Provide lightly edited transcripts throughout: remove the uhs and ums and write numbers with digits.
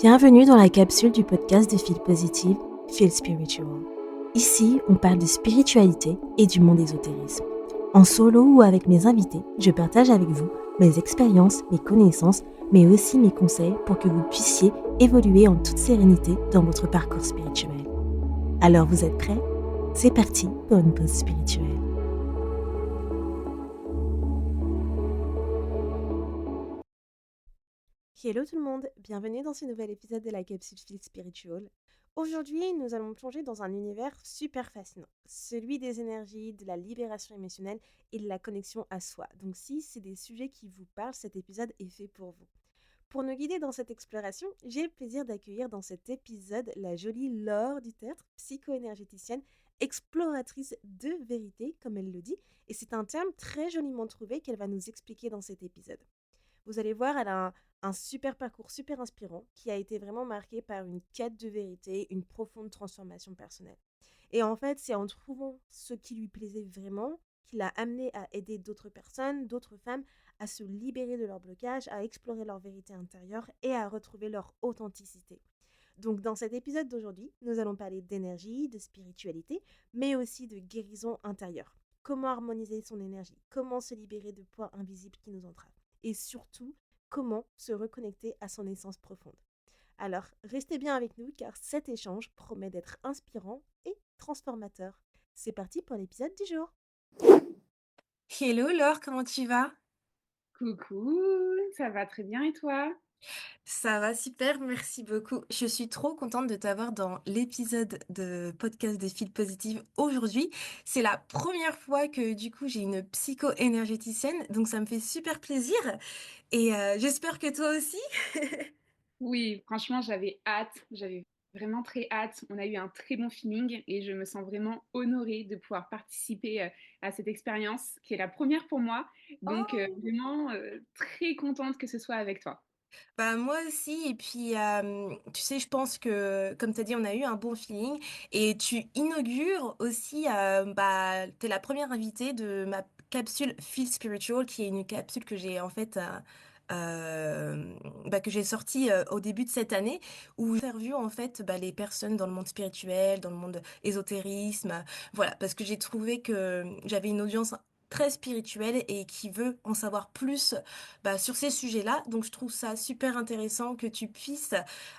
Bienvenue dans la capsule du podcast de Feel Positive, Feel Spiritual. Ici, on parle de spiritualité et du monde ésotérisme. En solo ou avec mes invités, je partage avec vous mes expériences, mes connaissances, mais aussi mes conseils pour que vous puissiez évoluer en toute sérénité dans votre parcours spirituel. Alors vous êtes prêts? C'est parti pour une pause spirituelle. Hello tout le monde, bienvenue dans ce nouvel épisode de la capsule Feel Spiritual. Aujourd'hui, nous allons plonger dans un univers super fascinant, celui des énergies, de la libération émotionnelle et de la connexion à soi. Donc si c'est des sujets qui vous parlent, cet épisode est fait pour vous. Pour nous guider dans cette exploration, j'ai le plaisir d'accueillir dans cet épisode la jolie Laure Dutertre, psycho-énergéticienne, exploratrice de vérité, comme elle le dit, et c'est un terme très joliment trouvé qu'elle va nous expliquer dans cet épisode. Vous allez voir, elle a un super parcours super inspirant qui a été vraiment marqué par une quête de vérité, une profonde transformation personnelle. Et en fait, c'est en trouvant ce qui lui plaisait vraiment qui l'a amené à aider d'autres personnes, d'autres femmes, à se libérer de leur blocage, à explorer leur vérité intérieure et à retrouver leur authenticité. Donc dans cet épisode d'aujourd'hui, nous allons parler d'énergie, de spiritualité, mais aussi de guérison intérieure. Comment harmoniser son énergie, comment se libérer de poids invisibles qui nous entravent et surtout, comment se reconnecter à son essence profonde. Alors, restez bien avec nous car cet échange promet d'être inspirant et transformateur. C'est parti pour l'épisode du jour. Hello Laure, comment tu vas? Coucou, ça va très bien et toi? Ça va super, merci beaucoup. Je suis trop contente de t'avoir dans l'épisode de podcast de Feel Positive aujourd'hui. C'est la première fois que du coup j'ai une psycho-énergéticienne, donc ça me fait super plaisir et j'espère que toi aussi. Oui, franchement, j'avais vraiment très hâte. On a eu un très bon feeling et je me sens vraiment honorée de pouvoir participer à cette expérience qui est la première pour moi. Donc, Oh! vraiment très contente que ce soit avec toi. Bah, moi aussi et puis, tu sais, je pense que, comme tu as dit, on a eu un bon feeling et tu inaugures aussi, bah, tu es la première invitée de ma capsule Feel Spiritual qui est une capsule que j'ai en fait, bah, que j'ai sortie, au début de cette année où j'interviewe en fait, bah, les personnes dans le monde spirituel, dans le monde ésotérisme, voilà. Parce que j'ai trouvé que j'avais une audience très spirituelle et qui veut en savoir plus bah, sur ces sujets-là. Donc, je trouve ça super intéressant que tu puisses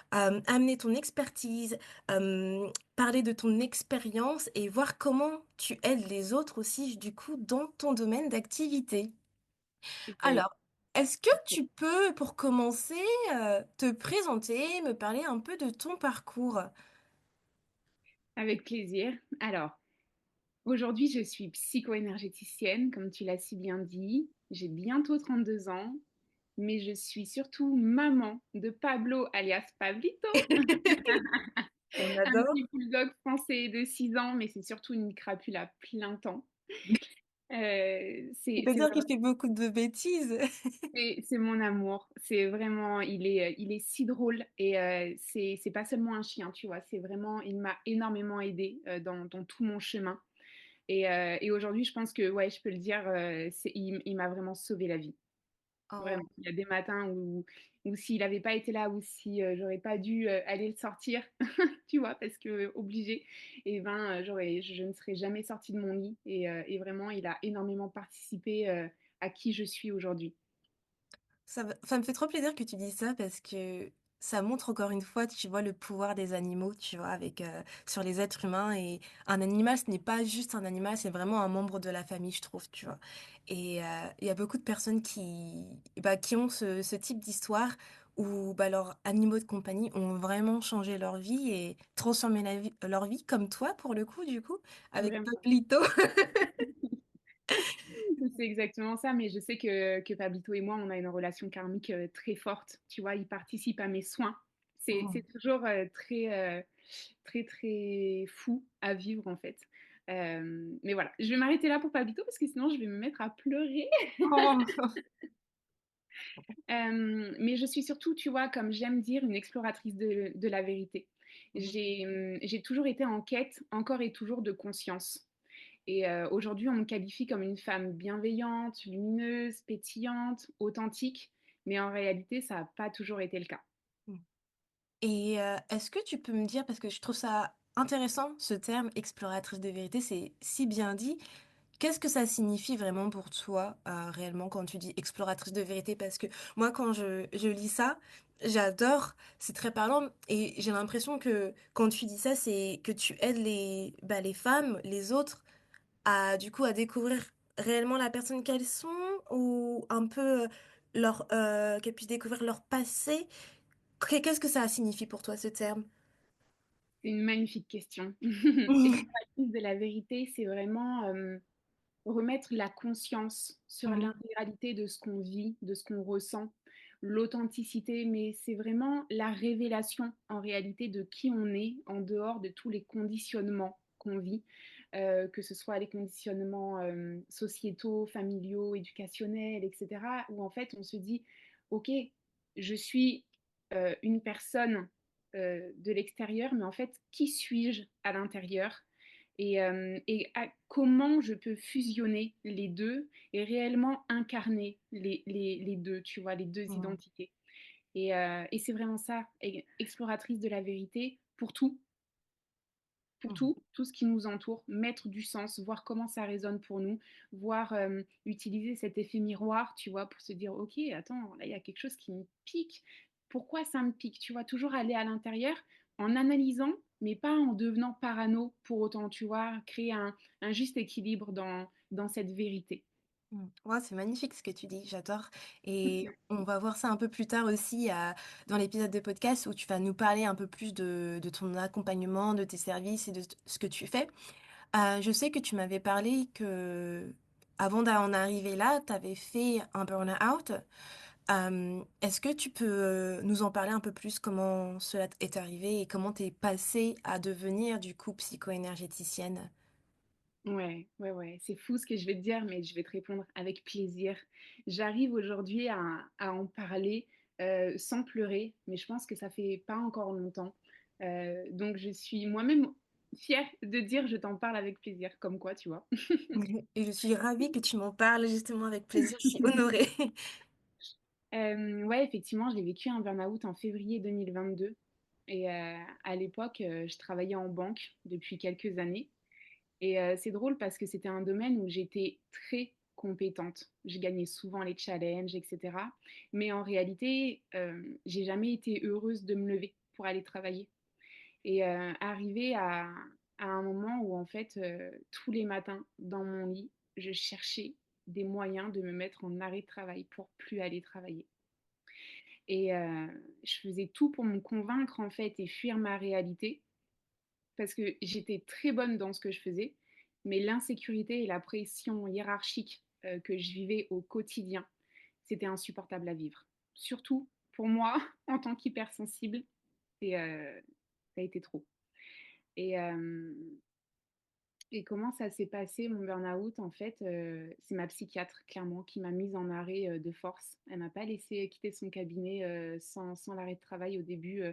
amener ton expertise, parler de ton expérience et voir comment tu aides les autres aussi, du coup, dans ton domaine d'activité. Super. Alors, est-ce que tu peux, pour commencer, te présenter, me parler un peu de ton parcours? Avec plaisir. Alors, aujourd'hui, je suis psycho-énergéticienne, comme tu l'as si bien dit. J'ai bientôt 32 ans, mais je suis surtout maman de Pablo alias Pablito. On Un adore. petit bulldog français de 6 ans, mais c'est surtout une crapule à plein temps. On C'est peut c'est dire vraiment qu'il fait beaucoup de bêtises. c'est mon amour. C'est vraiment il est si drôle et c'est pas seulement un chien, tu vois? C'est vraiment il m'a énormément aidée, dans tout mon chemin et aujourd'hui, je pense que, ouais, je peux le dire, c'est il m'a vraiment sauvé la vie. Vraiment, Oh. il y a des matins où s'il avait pas été là ou si, j'aurais pas dû, aller le sortir, tu vois? Parce que obligée et ben, je ne serais jamais sortie de mon lit et vraiment il a énormément participé, à qui je suis aujourd'hui. Ça me fait trop plaisir que tu dises ça parce que ça montre encore une fois, tu vois, le pouvoir des animaux, tu vois, avec, sur les êtres humains et un animal, ce n'est pas juste un animal, c'est vraiment un membre de la famille, je trouve, tu vois? Et il y a beaucoup de personnes bah, qui ont ce type d'histoire où, bah, leurs animaux de compagnie ont vraiment changé leur vie et transformé leur vie, comme toi, pour le coup, du coup, avec Vraiment. Pablito. C'est exactement ça, mais je sais que Pablito et moi, on a une relation karmique, très forte, tu vois? Il participe à mes soins. C'est toujours, très, très fou à vivre, en fait. Mais voilà, je vais m'arrêter là pour Pablito parce que sinon je vais me mettre à pleurer. Oh! Mais je suis surtout, tu vois, comme j'aime dire, une exploratrice de la vérité. Mmh. J'ai toujours été en quête, encore et toujours, de conscience. Et aujourd'hui, on me qualifie comme une femme bienveillante, lumineuse, pétillante, authentique, mais en réalité, ça n'a pas toujours été le cas. Et est-ce que tu peux me dire, parce que je trouve ça intéressant, ce terme exploratrice de vérité, c'est si bien dit. Qu'est-ce que ça signifie vraiment pour toi, réellement, quand tu dis exploratrice de vérité? Parce que moi, quand je lis ça, j'adore, c'est très parlant, et j'ai l'impression que quand tu dis ça, c'est que tu aides les femmes, les autres, à du coup à découvrir réellement la personne qu'elles sont, ou un peu qu'elles puissent découvrir leur passé. Qu'est-ce que ça signifie pour toi, ce terme? C'est une magnifique question. Exploratrice de la vérité, c'est vraiment remettre la conscience sur Mhm. l'intégralité de ce qu'on vit, de ce qu'on ressent, l'authenticité, mais c'est vraiment la révélation en réalité de qui on est en dehors de tous les conditionnements qu'on vit, que ce soit les conditionnements sociétaux, familiaux, éducationnels, etc., où en fait on se dit, ok, je suis une personne de l'extérieur, mais en fait, qui suis-je à l'intérieur comment je peux fusionner les deux et réellement incarner les deux, tu vois, les deux Mhm. identités. Et c'est vraiment ça, exploratrice de la vérité pour Mhm. tout ce qui nous entoure, mettre du sens, voir comment ça résonne pour nous, voir utiliser cet effet miroir, tu vois, pour se dire, ok, attends, là, il y a quelque chose qui me pique. Pourquoi ça me pique? Tu vois, toujours aller à l'intérieur en analysant, mais pas en devenant parano pour autant, tu vois, créer un juste équilibre dans cette vérité. Ouais, c'est magnifique ce que tu dis, j'adore. Et on va voir ça un peu plus tard aussi dans l'épisode de podcast où tu vas nous parler un peu plus de ton accompagnement, de tes services et de ce que tu fais. Je sais que tu m'avais parlé que avant d'en arriver là, tu avais fait un burn-out. Est-ce que tu peux nous en parler un peu plus, comment cela est arrivé et comment t'es passée à devenir du coup psycho-énergéticienne? Ouais, ouais, ouais, c'est fou ce que je vais te dire, mais je vais te répondre avec plaisir. J'arrive aujourd'hui à en parler sans pleurer, mais je pense que ça fait pas encore longtemps. Donc je suis moi-même fière de dire je t'en parle avec plaisir, comme quoi, tu vois. Et je suis ravie que tu m'en parles justement avec plaisir, je suis honorée. Ouais, effectivement, j'ai vécu un burn-out en février 2022. Et à l'époque, je travaillais en banque depuis quelques années. Et c'est drôle parce que c'était un domaine où j'étais très compétente. Je gagnais souvent les challenges, etc. Mais en réalité, j'ai jamais été heureuse de me lever pour aller travailler. Et arrivé à un moment où en fait, tous les matins dans mon lit, je cherchais des moyens de me mettre en arrêt de travail pour plus aller travailler. Et je faisais tout pour me convaincre en fait et fuir ma réalité parce que j'étais très bonne dans ce que je faisais, mais l'insécurité et la pression hiérarchique que je vivais au quotidien, c'était insupportable à vivre. Surtout pour moi, en tant qu'hypersensible, et, ça a été trop. Et, euh, et comment ça s'est passé, mon burn-out? En fait, c'est ma psychiatre, clairement, qui m'a mise en arrêt de force. Elle m'a pas laissé quitter son cabinet sans l'arrêt de travail au début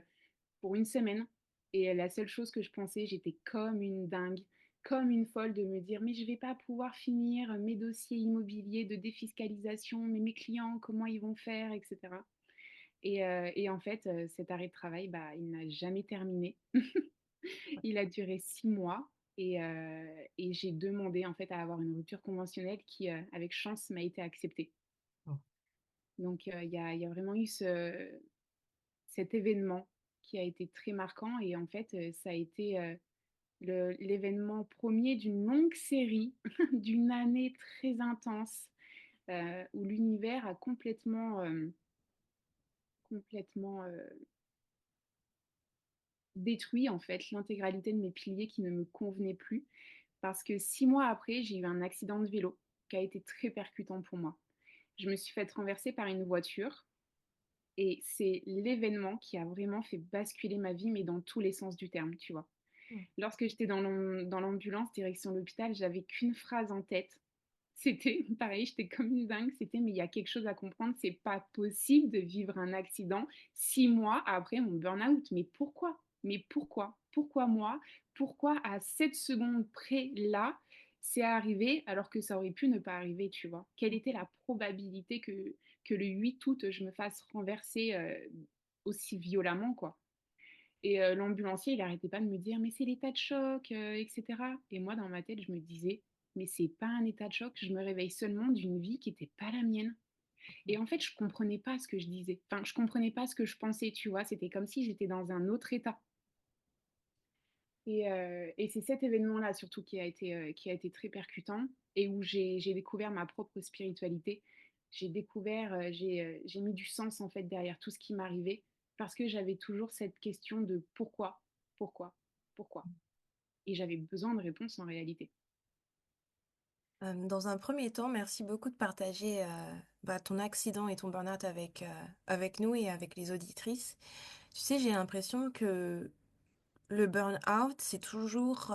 pour une semaine. Et la seule chose que je pensais, j'étais comme une dingue, comme une folle de me dire, mais je vais pas pouvoir finir mes dossiers immobiliers de défiscalisation, mais mes clients, comment ils vont faire, etc. Et en fait, cet arrêt de travail, bah, il n'a jamais terminé. Il a duré 6 mois et j'ai demandé en fait à avoir une rupture conventionnelle qui, avec chance, m'a été acceptée. Donc il y a vraiment eu cet événement qui a été très marquant et en fait, ça a été l'événement premier d'une longue série, d'une année très intense où l'univers a complètement détruit en fait l'intégralité de mes piliers qui ne me convenaient plus parce que 6 mois après, j'ai eu un accident de vélo qui a été très percutant pour moi. Je me suis fait renverser par une voiture et c'est l'événement qui a vraiment fait basculer ma vie, mais dans tous les sens du terme, tu vois. Lorsque j'étais dans l'ambulance direction l'hôpital, j'avais qu'une phrase en tête. C'était pareil, j'étais comme une dingue. C'était, mais il y a quelque chose à comprendre. C'est pas possible de vivre un accident 6 mois après mon burn-out. Mais pourquoi? Mais pourquoi? Pourquoi moi? Pourquoi à cette seconde près là, c'est arrivé alors que ça aurait pu ne pas arriver, tu vois? Quelle était la probabilité que le 8 août, je me fasse renverser aussi violemment, quoi? Et l'ambulancier, il arrêtait pas de me dire: «Mais c'est l'état de choc, et cetera» et moi, dans ma tête, je me disais: «Mais c'est pas un état de choc, je me réveille seulement d'une vie qui était pas la mienne» et en fait, je comprenais pas ce que je disais. Enfin, je comprenais pas ce que je pensais, tu vois? C'était comme si j'étais dans un autre état et c'est cet événement-là surtout qui a été très percutant et où j'ai découvert ma propre spiritualité. J'ai découvert, j'ai mis du sens, en fait, derrière tout ce qui m'arrivait parce que j'avais toujours cette question de: «Pourquoi? Pourquoi? Pourquoi?» et j'avais besoin de réponses en réalité. Dans un premier temps, merci beaucoup de partager, ton accident et ton burn-out avec nous et avec les auditrices. Tu sais, j'ai l'impression que le burn-out, c'est toujours,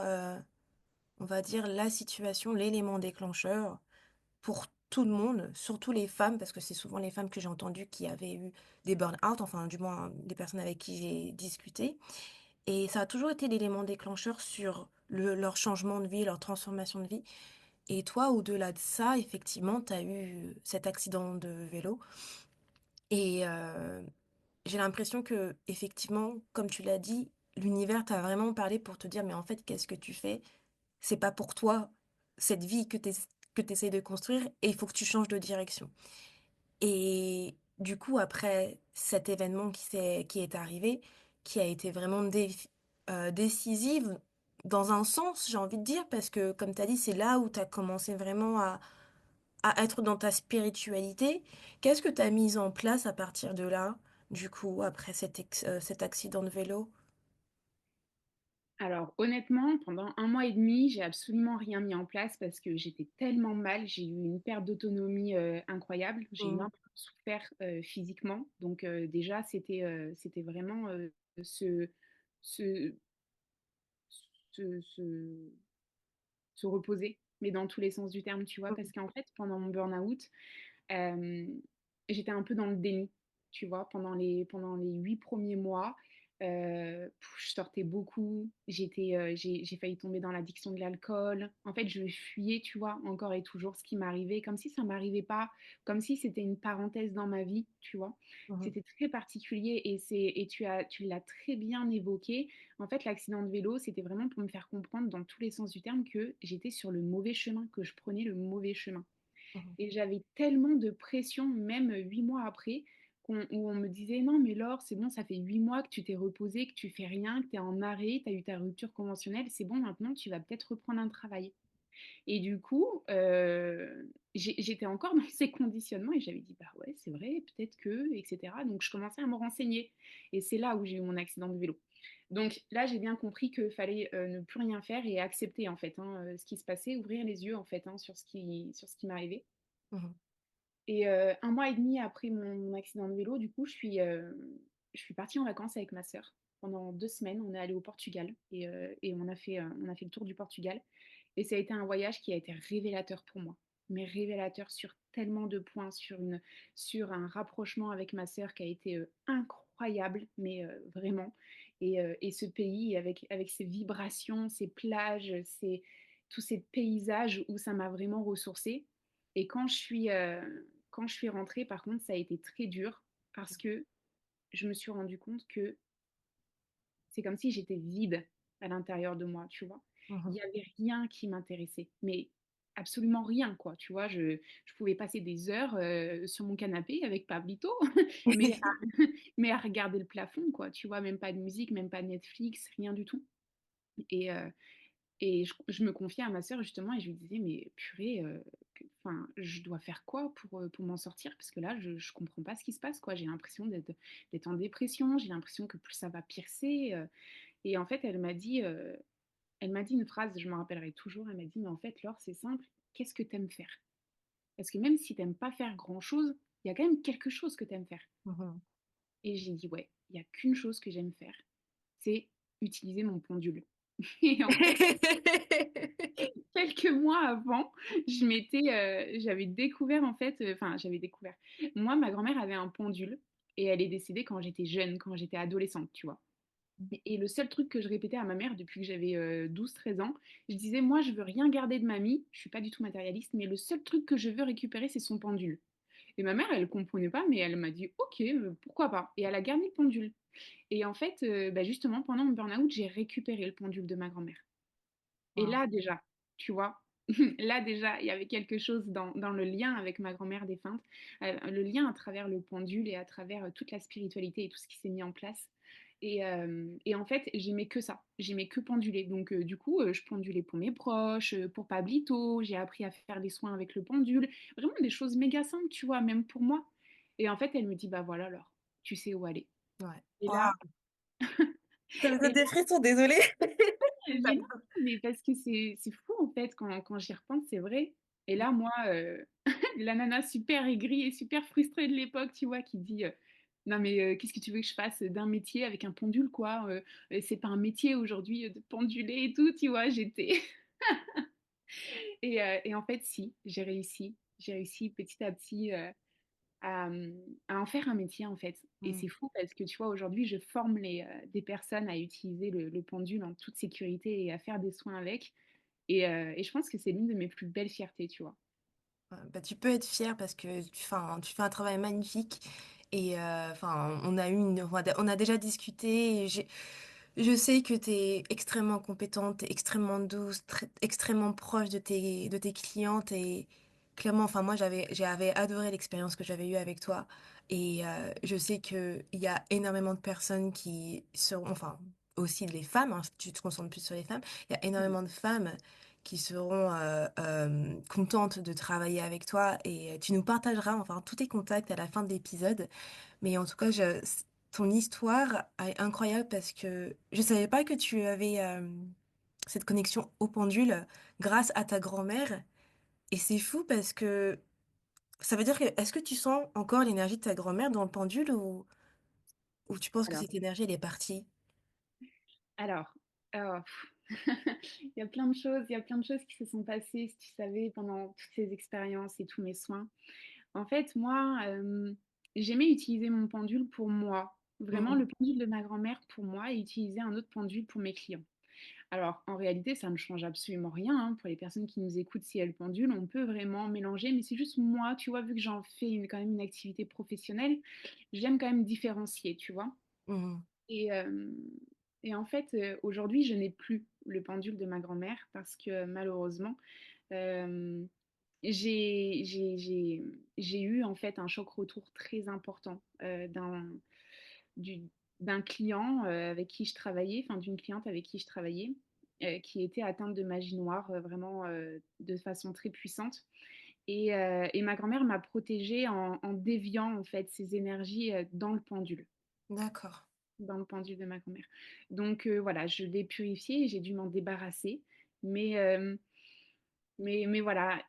on va dire, la situation, l'élément déclencheur pour tout le monde, surtout les femmes, parce que c'est souvent les femmes que j'ai entendues qui avaient eu des burn-out, enfin, du moins, les personnes avec qui j'ai discuté. Et ça a toujours été l'élément déclencheur sur leur changement de vie, leur transformation de vie. Et toi, au-delà de ça, effectivement, tu as eu cet accident de vélo. Et j'ai l'impression que, effectivement, comme tu l'as dit, l'univers t'a vraiment parlé pour te dire, mais en fait, qu'est-ce que tu fais? C'est pas pour toi cette vie que tu essaies de construire et il faut que tu changes de direction. Et du coup, après cet événement qui est arrivé, qui a été vraiment décisive dans un sens, j'ai envie de dire, parce que comme tu as dit, c'est là où tu as commencé vraiment à être dans ta spiritualité. Qu'est-ce que tu as mis en place à partir de là, du coup, après cet accident de vélo? Alors honnêtement, pendant 1 mois et demi, j'ai absolument rien mis en place parce que j'étais tellement mal. J'ai eu une perte d'autonomie, incroyable. J'ai Mhm, énormément souffert, physiquement. Donc déjà, c'était vraiment, se se se se reposer, mais dans tous les sens du terme, tu vois? mhm, Parce qu'en fait, pendant mon burn-out, hem, j'étais un peu dans le déni, tu vois? Pendant les 8 premiers mois, je sortais beaucoup, j'ai failli tomber dans l'addiction de l'alcool. En fait, je fuyais, tu vois? Encore et toujours ce qui m'arrivait, comme si ça m'arrivait pas, comme si c'était une parenthèse dans ma vie, tu vois? mhm, C'était très particulier et tu l'as très bien évoqué. En fait, l'accident de vélo, c'était vraiment pour me faire comprendre dans tous les sens du terme que j'étais sur le mauvais chemin, que je prenais le mauvais chemin. mhm. Et j'avais tellement de pression, même 8 mois après, où on me disait: «Non mais Laure, c'est bon, ça fait 8 mois que tu t'es reposée, que tu fais rien, que tu es en arrêt, tu as eu ta rupture conventionnelle, c'est bon maintenant tu vas peut-être reprendre un travail». Et du coup, j'étais encore dans ces conditionnements et j'avais dit: «Bah ouais, c'est vrai, peut-être que» et cetera. Donc je commençais à me renseigner et c'est là où j'ai eu mon accident de vélo. Donc là, j'ai bien compris qu'il fallait, ne plus rien faire et accepter en fait, hein, ce qui se passait, ouvrir les yeux en fait, hein, sur ce qui m'arrivait. Mhm. Et 1 mois et demi après mon accident de vélo, du coup, je suis partie en vacances avec ma sœur. Pendant 2 semaines, on est allé au Portugal et on a fait le tour du Portugal et ça a été un voyage qui a été révélateur pour moi. Mais révélateur sur tellement de points, sur un rapprochement avec ma sœur qui a été, incroyable, mais vraiment et ce pays avec ses vibrations, ses plages, tous ces paysages où ça m'a vraiment ressourcée et quand je suis rentrée, par contre, ça a été très dur parce que je me suis rendu compte que c'est comme si j'étais vide à l'intérieur de moi, tu vois? Il Mhm. y avait rien qui m'intéressait, mais absolument rien, quoi, tu vois? Je pouvais passer des heures, sur mon canapé avec Pablito, mais à mais à regarder le plafond, quoi, tu vois? Même pas de musique, même pas de Netflix, rien du tout et heu et je me confiais à ma sœur justement et je lui disais: «Mais purée, enfin, je dois faire quoi pour m'en sortir? Parce que là, je comprends pas ce qui se passe, quoi. J'ai l'impression d'être en dépression, j'ai l'impression que plus ça va, pire c'est», et en fait, elle m'a dit une phrase, je m'en rappellerai toujours, elle m'a dit: «Mais en fait, Laure, c'est simple, qu'est-ce que tu aimes faire? Parce que même si tu aimes pas faire grand-chose, il y a quand même quelque chose que tu aimes faire». Mhm. Et j'ai dit: «Ouais, il y a qu'une chose que j'aime faire, c'est utiliser mon pendule». Et en fait quelques mois avant, j'avais découvert en fait, enfin j'avais découvert. Moi, ma grand-mère avait un pendule et elle est décédée quand j'étais jeune, quand j'étais adolescente, tu vois? Et le seul truc que je répétais à ma mère depuis que j'avais, 12-13 ans, je disais: «Moi, je veux rien garder de mamie», je suis pas du tout matérialiste, mais le seul truc que je veux récupérer, c'est son pendule. Et ma mère, elle comprenait pas, mais elle m'a dit: «OK, pourquoi pas?» et elle a gardé le pendule. Et en fait, bah, justement, pendant mon burn-out, j'ai récupéré le pendule de ma grand-mère. Et Waouh. là déjà, tu vois? Là déjà, il y avait quelque chose dans le lien avec ma grand-mère défunte, le lien à travers le pendule et à travers, toute la spiritualité et tout ce qui s'est mis en place. Et en fait, j'aimais que ça, j'aimais que penduler. Donc du coup, je pendulais pour mes proches, pour Pablito, j'ai appris à faire des soins avec le pendule. Vraiment des choses méga simples, tu vois? Même pour moi. Et en fait, elle me dit: «Bah voilà alors, tu sais où aller». Ouais. Et là Waouh! Ça me donne et des frissons, désolée. Mais non, mais parce que c'est fou en fait quand j'y repense, c'est vrai. Et là, moi, la nana super aigrie et super frustrée de l'époque, tu vois, qui dit, «Non mais qu'est-ce que tu veux que je fasse d'un métier avec un pendule quoi? C'est pas un métier aujourd'hui, de penduler et tout», tu vois? J'étais et en fait si, j'ai réussi. J'ai réussi petit à petit, à en faire un métier en fait. Et Mmh. c'est fou parce que tu vois, aujourd'hui, je forme des personnes à utiliser le pendule en toute sécurité et à faire des soins avec. Et je pense que c'est l'une de mes plus belles fiertés, tu vois? Bah, tu peux être fière parce que tu fais un travail magnifique et enfin, on a déjà discuté et je sais que tu es extrêmement compétente, tu extrêmement douce, extrêmement proche de tes clientes et clairement, enfin, moi, j'avais adoré l'expérience que j'avais eue avec toi et je sais qu'il y a énormément de personnes qui seront, enfin, aussi les femmes, hein, si tu te concentres plus sur les femmes, il y a Mmh. énormément de femmes qui seront contentes de travailler avec toi et tu nous partageras enfin tous tes contacts à la fin de l'épisode. Mais en tout cas, ton histoire est incroyable parce que je savais pas que tu avais cette connexion au pendule grâce à ta grand-mère. Et c'est fou parce que ça veut dire que est-ce que tu sens encore l'énergie de ta grand-mère dans le pendule ou tu penses que Alors cette énergie elle est partie? alors, oh, il y a plein de choses, il y a plein de choses qui se sont passées, si tu savais, pendant toutes ces expériences et tous mes soins. En fait, moi, j'aimais utiliser mon pendule pour moi. Vraiment Mhm, le pendule de ma grand-mère pour moi et utiliser un autre pendule pour mes clients. Alors, en réalité, ça ne change absolument rien, hein, pour les personnes qui nous écoutent, si elles pendulent, on peut vraiment mélanger, mais c'est juste moi, tu vois, vu que j'en fais quand même une activité professionnelle, j'aime quand même différencier, tu vois. mhm, Et, euh, et en fait, aujourd'hui, je n'ai plus le pendule de ma grand-mère parce que malheureusement, euh, j'ai eu en fait un choc retour très important du- d'un client avec qui je travaillais, enfin d'une cliente avec qui je travaillais, qui était atteinte de magie noire vraiment de façon très puissante. Et ma grand-mère m'a protégée en déviant en fait ces énergies d'accord. dans le pendule de ma grand-mère. Donc voilà, je l'ai purifié, j'ai dû m'en débarrasser, mais mais voilà,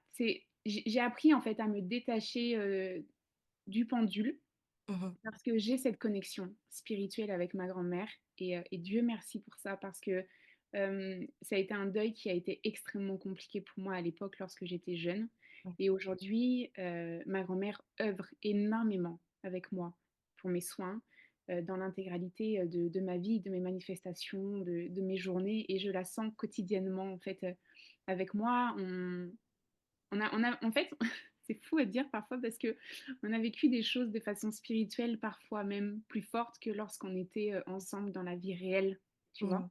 j'ai appris en fait à me détacher du pendule Mhm, parce que j'ai cette connexion spirituelle avec ma grand-mère et Dieu merci pour ça parce que ça a été un deuil qui a été extrêmement compliqué pour moi à l'époque lorsque j'étais jeune. Et aujourd'hui, ma grand-mère œuvre énormément avec moi pour mes soins, dans l'intégralité de ma vie, de mes manifestations, de mes journées, et je la sens quotidiennement en fait avec moi. En fait, c'est fou à dire parfois parce que on a vécu des choses de façon spirituelle, parfois même plus forte que lorsqu'on était ensemble dans la vie réelle, tu vois? mhm.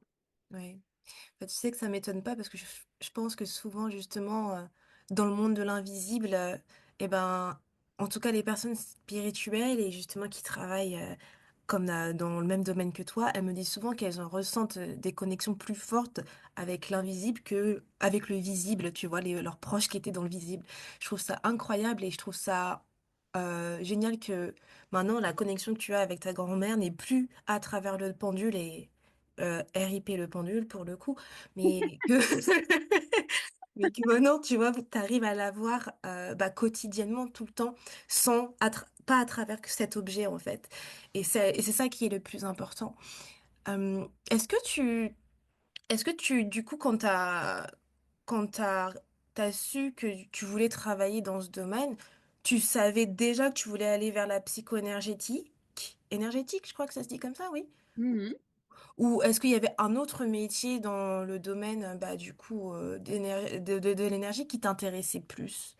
Ouais. Bah, tu sais que ça m'étonne pas parce que je pense que souvent justement, dans le monde de l'invisible, et ben, en tout cas les personnes spirituelles et justement qui travaillent, comme dans le même domaine que toi, elles me disent souvent qu'elles en ressentent, des connexions plus fortes avec l'invisible que avec le visible, tu vois? Leurs proches qui étaient dans le visible. Je trouve ça incroyable et je trouve ça, génial que maintenant la connexion que tu as avec ta grand-mère n'est plus à travers le pendule et RIP le pendule pour le coup, mais que mais que maintenant, tu vois, tu arrives à la voir, bah, quotidiennement, tout le temps, sans pas à travers que cet objet, en fait et c'est ça qui est le plus important. Hem, est-ce que tu du coup, quand tu as su que tu voulais travailler dans ce domaine, tu savais déjà que tu voulais aller vers la énergétique, je crois que ça se dit comme ça, oui? Mmh. Ou est-ce qu'il y avait un autre métier dans le domaine, du coup, de l'énergie qui t'intéressait plus?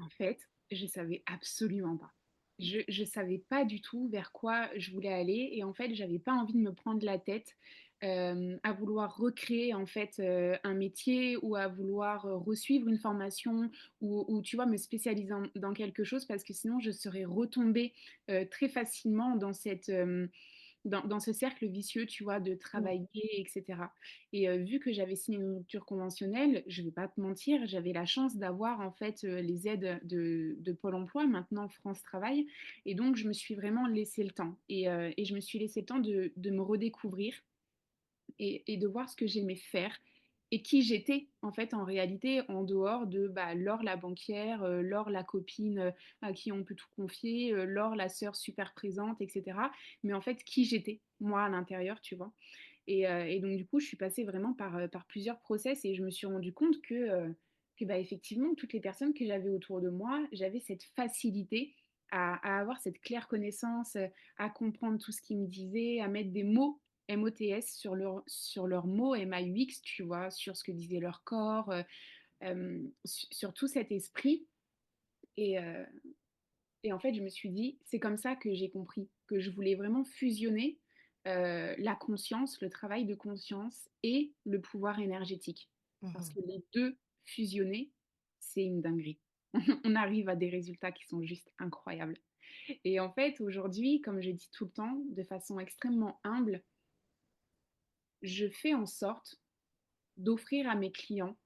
En fait. Je savais absolument pas. Je savais pas du tout vers quoi je voulais aller et en fait, j'avais pas envie de me prendre la tête, à vouloir recréer en fait, un métier ou à vouloir, resuivre une formation ou tu vois, me spécialiser dans quelque chose parce que sinon je serais retombée, très facilement dans dans ce cercle vicieux, tu vois, de Mmh. travailler, etc. Et vu que j'avais signé une rupture conventionnelle, je ne vais pas te mentir, j'avais la chance d'avoir en fait les aides de Pôle emploi, maintenant France Travail. Et donc, je me suis vraiment laissé le temps. Et je me suis laissé le temps de me redécouvrir et de voir ce que j'aimais faire et qui j'étais en fait en réalité en dehors de bah, Laure la banquière, Laure la copine à qui on peut tout confier, Laure la sœur super présente, etc. Mais en fait qui j'étais moi à l'intérieur, tu vois. Et donc du coup je suis passée vraiment par plusieurs process et je me suis rendu compte que bah, effectivement toutes les personnes que j'avais autour de moi, j'avais cette facilité à avoir cette claire connaissance, à comprendre tout ce qu'ils me disaient, à mettre des mots MOTS sur leurs mots MAUX, tu vois, sur ce que disait leur corps, sur tout cet esprit. Et, euh, et en fait, je me suis dit, c'est comme ça que j'ai compris que je voulais vraiment fusionner la conscience, le travail de conscience et le pouvoir énergétique. Parce Mmh. que les deux fusionnés, c'est une dinguerie. On arrive à des résultats qui sont juste incroyables. Et en fait, aujourd'hui, comme je dis tout le temps, de façon extrêmement humble, je fais en sorte d'offrir à mes clients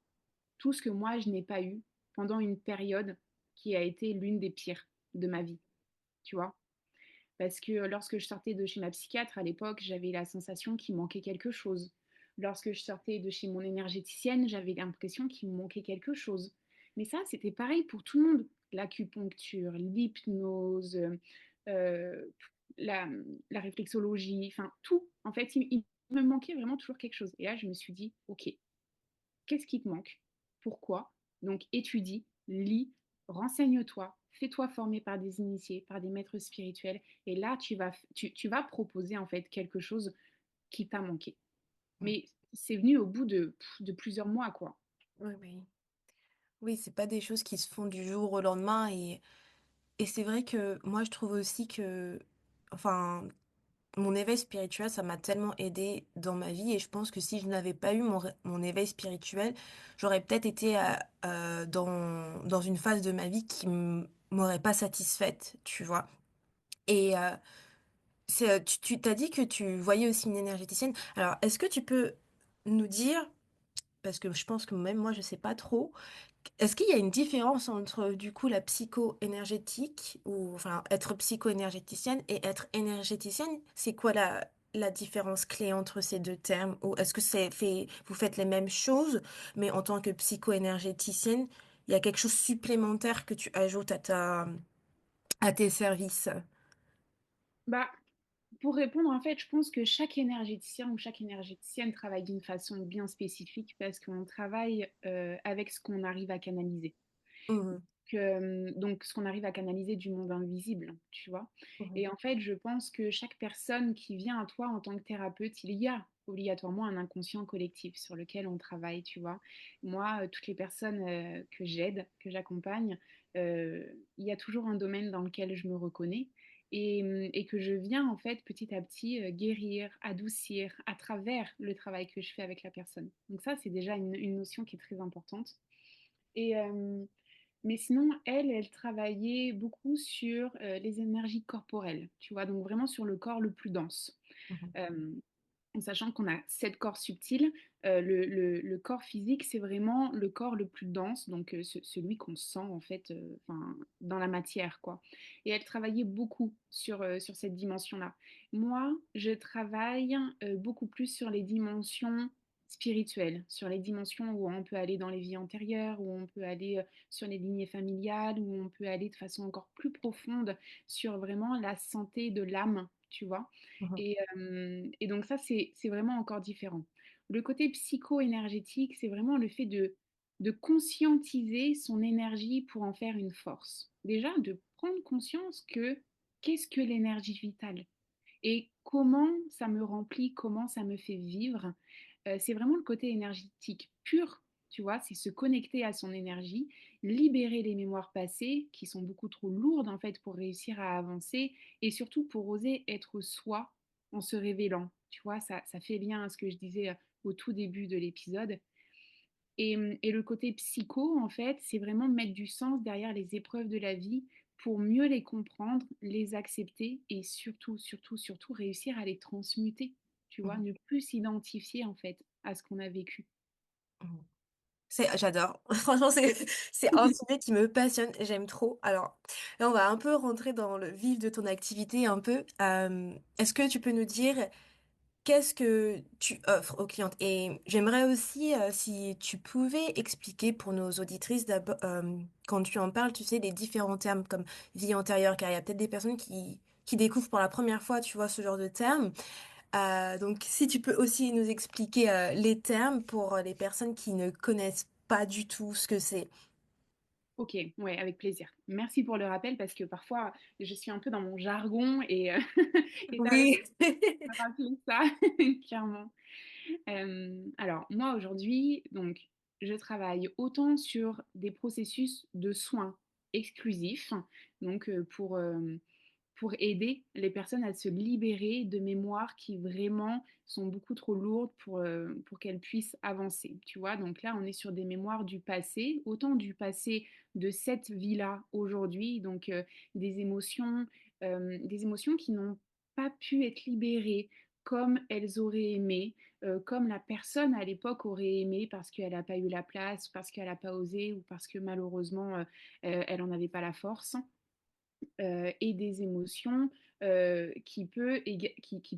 tout ce que moi je n'ai pas eu pendant une période qui a été l'une des pires de ma vie, tu vois. Parce que lorsque je sortais de chez ma psychiatre à l'époque, j'avais la sensation qu'il manquait quelque chose. Lorsque je sortais de chez mon énergéticienne, j'avais l'impression qu'il me manquait quelque chose. Mais ça, c'était pareil pour tout le monde. L'acupuncture, l'hypnose, euh, la, la réflexologie, enfin tout. En fait, il me manquait vraiment toujours quelque chose. Et là, je me suis dit, ok, qu'est-ce qui te manque? Pourquoi? Donc étudie, lis, renseigne-toi, fais-toi former par des initiés, par des maîtres spirituels, et là tu vas proposer en fait quelque chose qui t'a manqué. Mmh. Mais c'est venu au bout de plusieurs mois, quoi. Oui, oui. Oui, c'est pas des choses qui se font du jour au lendemain et c'est vrai que moi je trouve aussi que enfin, mon éveil spirituel, ça m'a tellement aidée dans ma vie et je pense que si je n'avais pas eu mon éveil spirituel, j'aurais peut-être été dans une phase de ma vie qui m'aurait pas satisfaite, tu vois. Et tu t'as dit que tu voyais aussi une énergéticienne. Alors, est-ce que tu peux nous dire, parce que je pense que même moi, je sais pas trop, est-ce qu'il y a une différence entre, du coup, la psycho-énergétique ou enfin, être psycho-énergéticienne et être énergéticienne? C'est quoi la différence clé entre ces 2 termes? Ou est-ce que vous faites les mêmes choses, mais en tant que psycho-énergéticienne, il y a quelque chose supplémentaire que tu ajoutes à tes services? Bah, pour répondre, en fait, je pense que chaque énergéticien ou chaque énergéticienne travaille d'une façon bien spécifique parce qu'on travaille avec ce qu'on arrive à canaliser. Mhm, Donc, ce qu'on arrive à canaliser du monde invisible, tu vois. mhm, Et en fait, je pense que chaque personne qui vient à toi en tant que thérapeute, il y a obligatoirement un inconscient collectif sur lequel on travaille, tu vois. Moi, toutes les personnes que j'aide, que j'accompagne, il y a toujours un domaine dans lequel je me reconnais et que je viens en fait petit à petit guérir, adoucir à travers le travail que je fais avec la personne. Donc ça, c'est déjà une notion qui est très importante. Et, mais sinon, elle travaillait beaucoup sur les énergies corporelles, tu vois, donc vraiment sur le corps le plus dense. mhm, Euh, En sachant qu'on a 7 corps subtils, le corps physique, c'est vraiment le corps le plus dense, donc celui qu'on sent en fait dans la matière, quoi. Et elle travaillait beaucoup sur cette dimension-là. Moi, je travaille beaucoup plus sur les dimensions spirituelles, sur les dimensions où on peut aller dans les vies antérieures, où on peut aller sur les lignées familiales, où on peut aller de façon encore plus profonde sur vraiment la santé de l'âme, tu vois. mhm, Et donc ça, c'est vraiment encore différent. Le côté psycho-énergétique, c'est vraiment le fait de conscientiser son énergie pour en faire une force. Déjà, de prendre conscience que qu'est-ce que l'énergie vitale et comment ça me remplit, comment ça me fait vivre. C'est vraiment le côté énergétique pur tu vois, c'est se connecter à son énergie, libérer les mémoires passées qui sont beaucoup trop lourdes en fait pour réussir à avancer et surtout pour oser être soi en se révélant. Tu vois, ça fait lien à ce que je disais au tout début de l'épisode. Et le côté psycho, en fait, c'est vraiment mettre du sens derrière les épreuves de la vie pour mieux les comprendre, les accepter et surtout, surtout, surtout réussir à les transmuter. Tu vois, Mmh. ne plus s'identifier en fait à ce qu'on a vécu. Mmh. J'adore. Franchement, c'est un sujet qui me passionne, j'aime trop. Alors, là, on va un peu rentrer dans le vif de ton activité un peu. Est-ce que tu peux nous dire qu'est-ce que tu offres aux clientes? Et j'aimerais aussi, si tu pouvais expliquer pour nos auditrices d'abord, quand tu en parles, tu sais, les différents termes comme vie antérieure, car il y a peut-être des personnes qui découvrent pour la première fois, tu vois, ce genre de termes. Donc, si tu peux aussi nous expliquer les termes pour les personnes qui ne connaissent pas du tout ce que c'est. Ok, ouais, avec plaisir. Merci pour le rappel parce que parfois je suis un peu dans mon jargon et et t'as raison Oui. de rappeler ça, clairement. Alors moi aujourd'hui, donc je travaille autant sur des processus de soins exclusifs, donc pour aider les personnes à se libérer de mémoires qui vraiment sont beaucoup trop lourdes pour qu'elles puissent avancer. Tu vois, donc là, on est sur des mémoires du passé, autant du passé de cette vie-là aujourd'hui, donc des émotions qui n'ont pas pu être libérées comme elles auraient aimé, comme la personne à l'époque aurait aimé parce qu'elle n'a pas eu la place, parce qu'elle n'a pas osé ou parce que malheureusement elle n'en avait pas la force et des émotions qui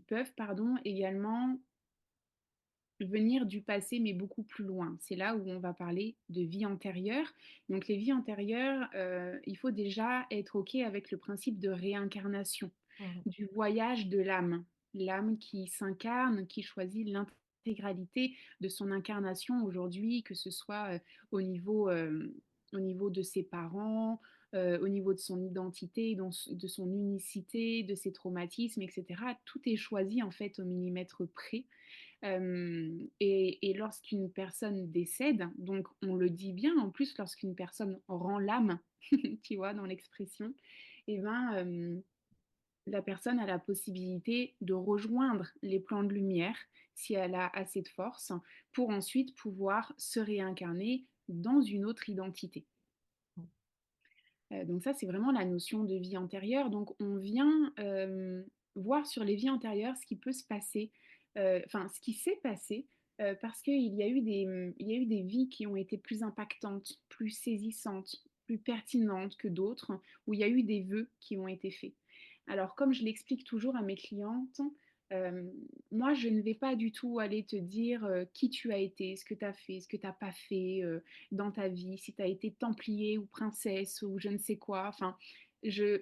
peuvent pardon, également venir du passé, mais beaucoup plus loin. C'est là où on va parler de vie antérieure. Donc les vies antérieures, il faut déjà être OK avec le principe de réincarnation, Mhm. du voyage de l'âme. L'âme qui s'incarne, qui choisit l'intégralité de son incarnation aujourd'hui, que ce soit au niveau de ses parents, au niveau de son identité, de son unicité, de ses traumatismes, etc. Tout est choisi en fait au millimètre près. Et lorsqu'une personne décède, donc on le dit bien en plus, lorsqu'une personne rend l'âme, tu vois, dans l'expression, et ben, la personne a la possibilité de rejoindre les plans de lumière si elle a assez de force pour ensuite pouvoir se réincarner dans une autre identité. Donc ça, c'est vraiment la notion de vie antérieure. Donc on vient voir sur les vies antérieures ce qui peut se passer, enfin ce qui s'est passé, parce qu'il y a eu il y a eu des vies qui ont été plus impactantes, plus saisissantes, plus pertinentes que d'autres, où il y a eu des vœux qui ont été faits. Alors comme je l'explique toujours à mes clientes, euh, moi je ne vais pas du tout aller te dire qui tu as été, ce que tu as fait, ce que tu n'as pas fait, dans ta vie, si tu as été templier ou princesse ou je ne sais quoi. Enfin,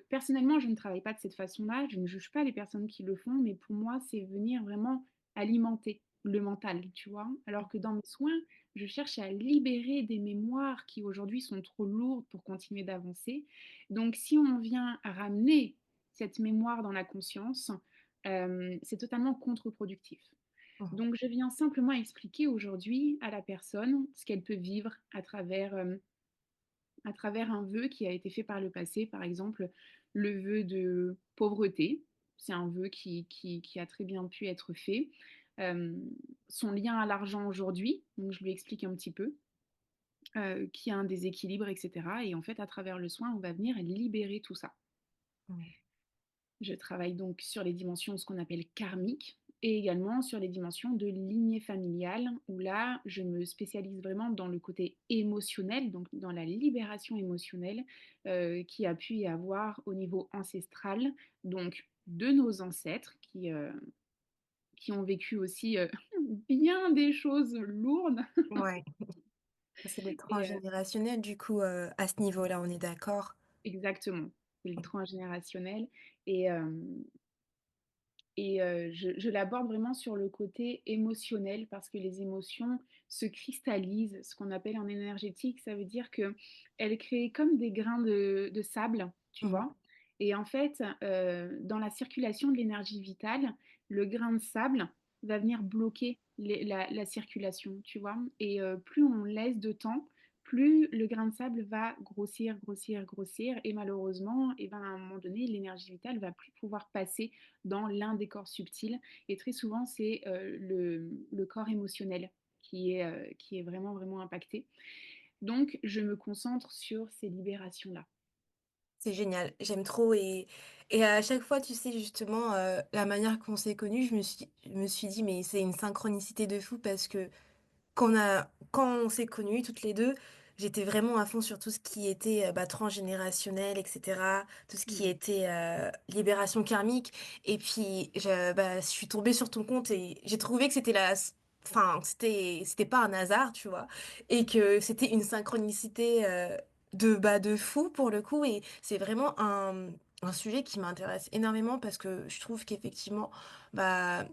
personnellement, je ne travaille pas de cette façon-là. Je ne juge pas les personnes qui le font, mais pour moi, c'est venir vraiment alimenter le mental, tu vois. Alors que dans mes soins, je cherche à libérer des mémoires qui aujourd'hui sont trop lourdes pour continuer d'avancer. Donc, si on vient ramener cette mémoire dans la conscience, c'est totalement contre-productif. Mhm. Donc, je viens simplement expliquer aujourd'hui à la personne ce qu'elle peut vivre à travers un vœu qui a été fait par le passé. Par exemple, le vœu de pauvreté. C'est un vœu qui a très bien pu être fait. Euh, Son lien à l'argent aujourd'hui, donc je lui explique un petit peu, qu'il y a un déséquilibre, etc. Et en fait, à travers le soin, on va venir libérer tout ça. Mhm. Je travaille donc sur les dimensions, ce qu'on appelle karmiques, et également sur les dimensions de lignée familiale, où là, je me spécialise vraiment dans le côté émotionnel, donc dans la libération émotionnelle qui a pu y avoir au niveau ancestral, donc de nos ancêtres qui ont vécu aussi bien des choses lourdes. Ouais, c'est le Et, transgénérationnel du coup à ce niveau-là, on est d'accord. exactement, c'est le transgénérationnel. Et, je l'aborde vraiment sur le côté émotionnel parce que les émotions se cristallisent, ce qu'on appelle en énergétique, ça veut dire qu'elles créent comme des grains de sable, tu Mhm. vois. Et en fait, dans la circulation de l'énergie vitale, le grain de sable va venir bloquer la circulation, tu vois. Et plus on laisse de temps, plus le grain de sable va grossir, grossir, grossir. Et malheureusement, et ben, à un moment donné, l'énergie vitale va plus pouvoir passer dans l'un des corps subtils. Et très souvent, c'est le corps émotionnel qui est vraiment, vraiment impacté. Donc, je me concentre sur ces libérations-là. C'est génial, j'aime trop et à chaque fois, tu sais, justement, la manière qu'on s'est connus, je me suis dit: «Mais c'est une synchronicité de fou» parce que quand on s'est connus toutes les 2, j'étais vraiment à fond sur tout ce qui était, bah, transgénérationnel et cetera, tout ce qui Mm. était, libération karmique et puis je suis tombée sur ton compte et j'ai trouvé que c'était la s enfin, c'était pas un hasard, tu vois? Et que c'était une synchronicité, de fou pour le coup et c'est vraiment un sujet qui m'intéresse énormément parce que je trouve qu'effectivement, bah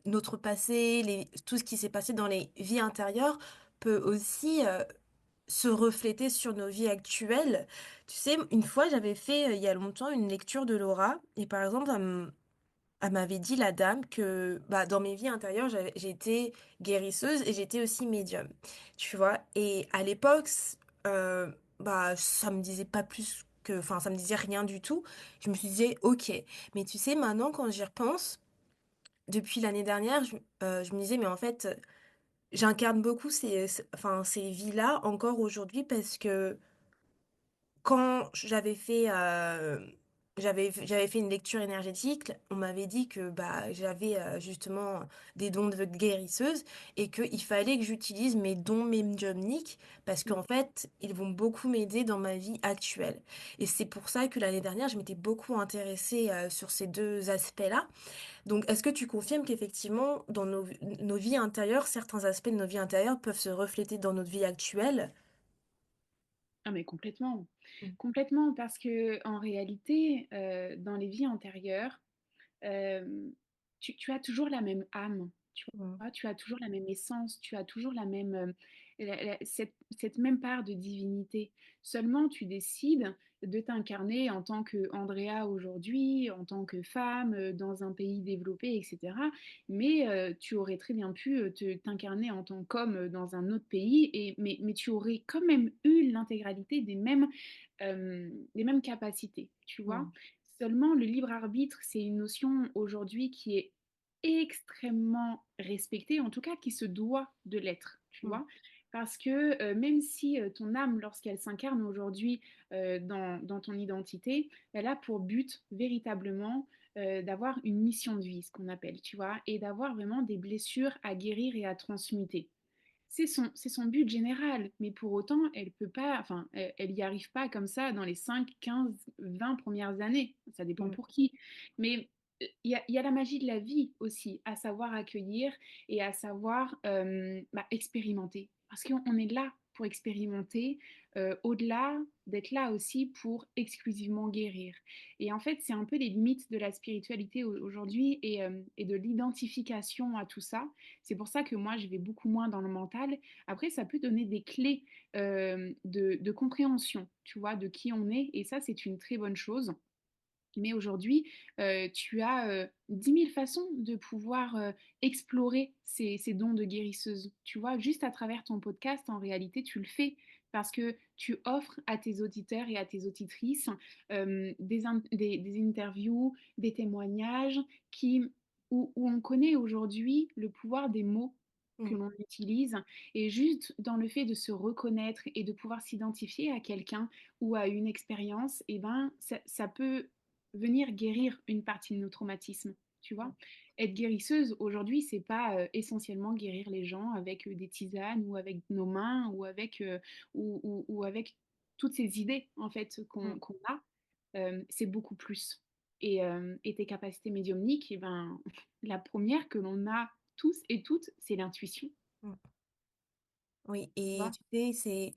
notre passé, tout ce qui s'est passé dans les vies intérieures peut aussi, se refléter sur nos vies actuelles. Tu sais, une fois, j'avais fait, il y a longtemps, une lecture de Laura et par exemple, elle m'avait dit la dame que, bah, dans mes vies intérieures, j'étais guérisseuse et j'étais aussi médium, tu vois? Et à l'époque, bah, ça me disait pas plus que enfin, ça me disait rien du tout. Je me suis dit: «OK». Mais tu sais, maintenant, quand j'y repense, depuis l'année dernière, je me disais: «Mais en fait, j'incarne beaucoup ces vies-là encore aujourd'hui» parce que quand j'avais fait une lecture énergétique, on m'avait dit que, bah, j'avais, justement des dons de guérisseuse et qu'il fallait que j'utilise mes dons médiumniques parce Mm. qu'en fait, ils vont beaucoup m'aider dans ma vie actuelle et c'est pour ça que l'année dernière, je m'étais beaucoup intéressée, sur ces 2 aspects-là donc, est-ce que tu confirmes qu'effectivement, dans nos vies intérieures, certains aspects de nos vies intérieures peuvent se refléter dans notre vie actuelle? Ah mais complètement, Mmh. complètement parce que en réalité, dans les vies antérieures, hem, tu as toujours la même âme, tu Mmh. vois? Tu as toujours la même essence, tu as toujours la même, cette même part de divinité. Seulement tu décides de t'incarner en tant qu'Andrea aujourd'hui, en tant que femme, dans un pays développé et cetera. Mais, tu aurais très bien pu, t'incarner en tant qu'homme, dans un autre pays mais tu aurais quand même eu l'intégralité des mêmes capacités, tu vois? Mmh. Seulement, le libre arbitre, c'est une notion aujourd'hui qui est extrêmement respectée, en tout cas qui se doit de l'être, tu Mmh. vois. Parce que même si ton âme, lorsqu'elle s'incarne aujourd'hui dans ton identité, elle a pour but véritablement d'avoir une mission de vie, ce qu'on appelle, tu vois, et d'avoir vraiment des blessures à guérir et à transmuter. C'est son but général, mais pour autant, elle peut pas, enfin, elle y arrive pas comme ça dans les 5, 15, 20 premières années. Ça dépend Mmh. pour qui. Mais il y a la magie de la vie aussi, à savoir accueillir et à savoir bah, expérimenter. Parce qu'on est là pour expérimenter, au-delà d'être là aussi pour exclusivement guérir. Et en fait, c'est un peu les limites de la spiritualité aujourd'hui et de l'identification à tout ça. C'est pour ça que moi, je vais beaucoup moins dans le mental. Après, ça peut donner des clés de compréhension, tu vois, de qui on est. Et ça, c'est une très bonne chose. Mais aujourd'hui, tu as 10 000 façons de pouvoir explorer ces dons de guérisseuse. Tu vois, juste à travers ton podcast, en réalité, tu le fais parce que tu offres à tes auditeurs et à tes auditrices des interviews, des témoignages qui, où on connaît aujourd'hui le pouvoir des mots que Mmh. l'on utilise et juste dans le fait de se reconnaître et de pouvoir s'identifier à quelqu'un ou à une expérience, et ben ça peut venir guérir une partie de nos traumatismes, tu vois. Être guérisseuse aujourd'hui, c'est pas essentiellement guérir les gens avec des tisanes ou avec nos mains ou avec, ou avec toutes ces idées en fait Mmh. qu'on a. C'est beaucoup plus. Et tes capacités médiumniques, et ben, la première que l'on a tous et toutes, c'est l'intuition, Mmh. Oui tu et vois. tu sais,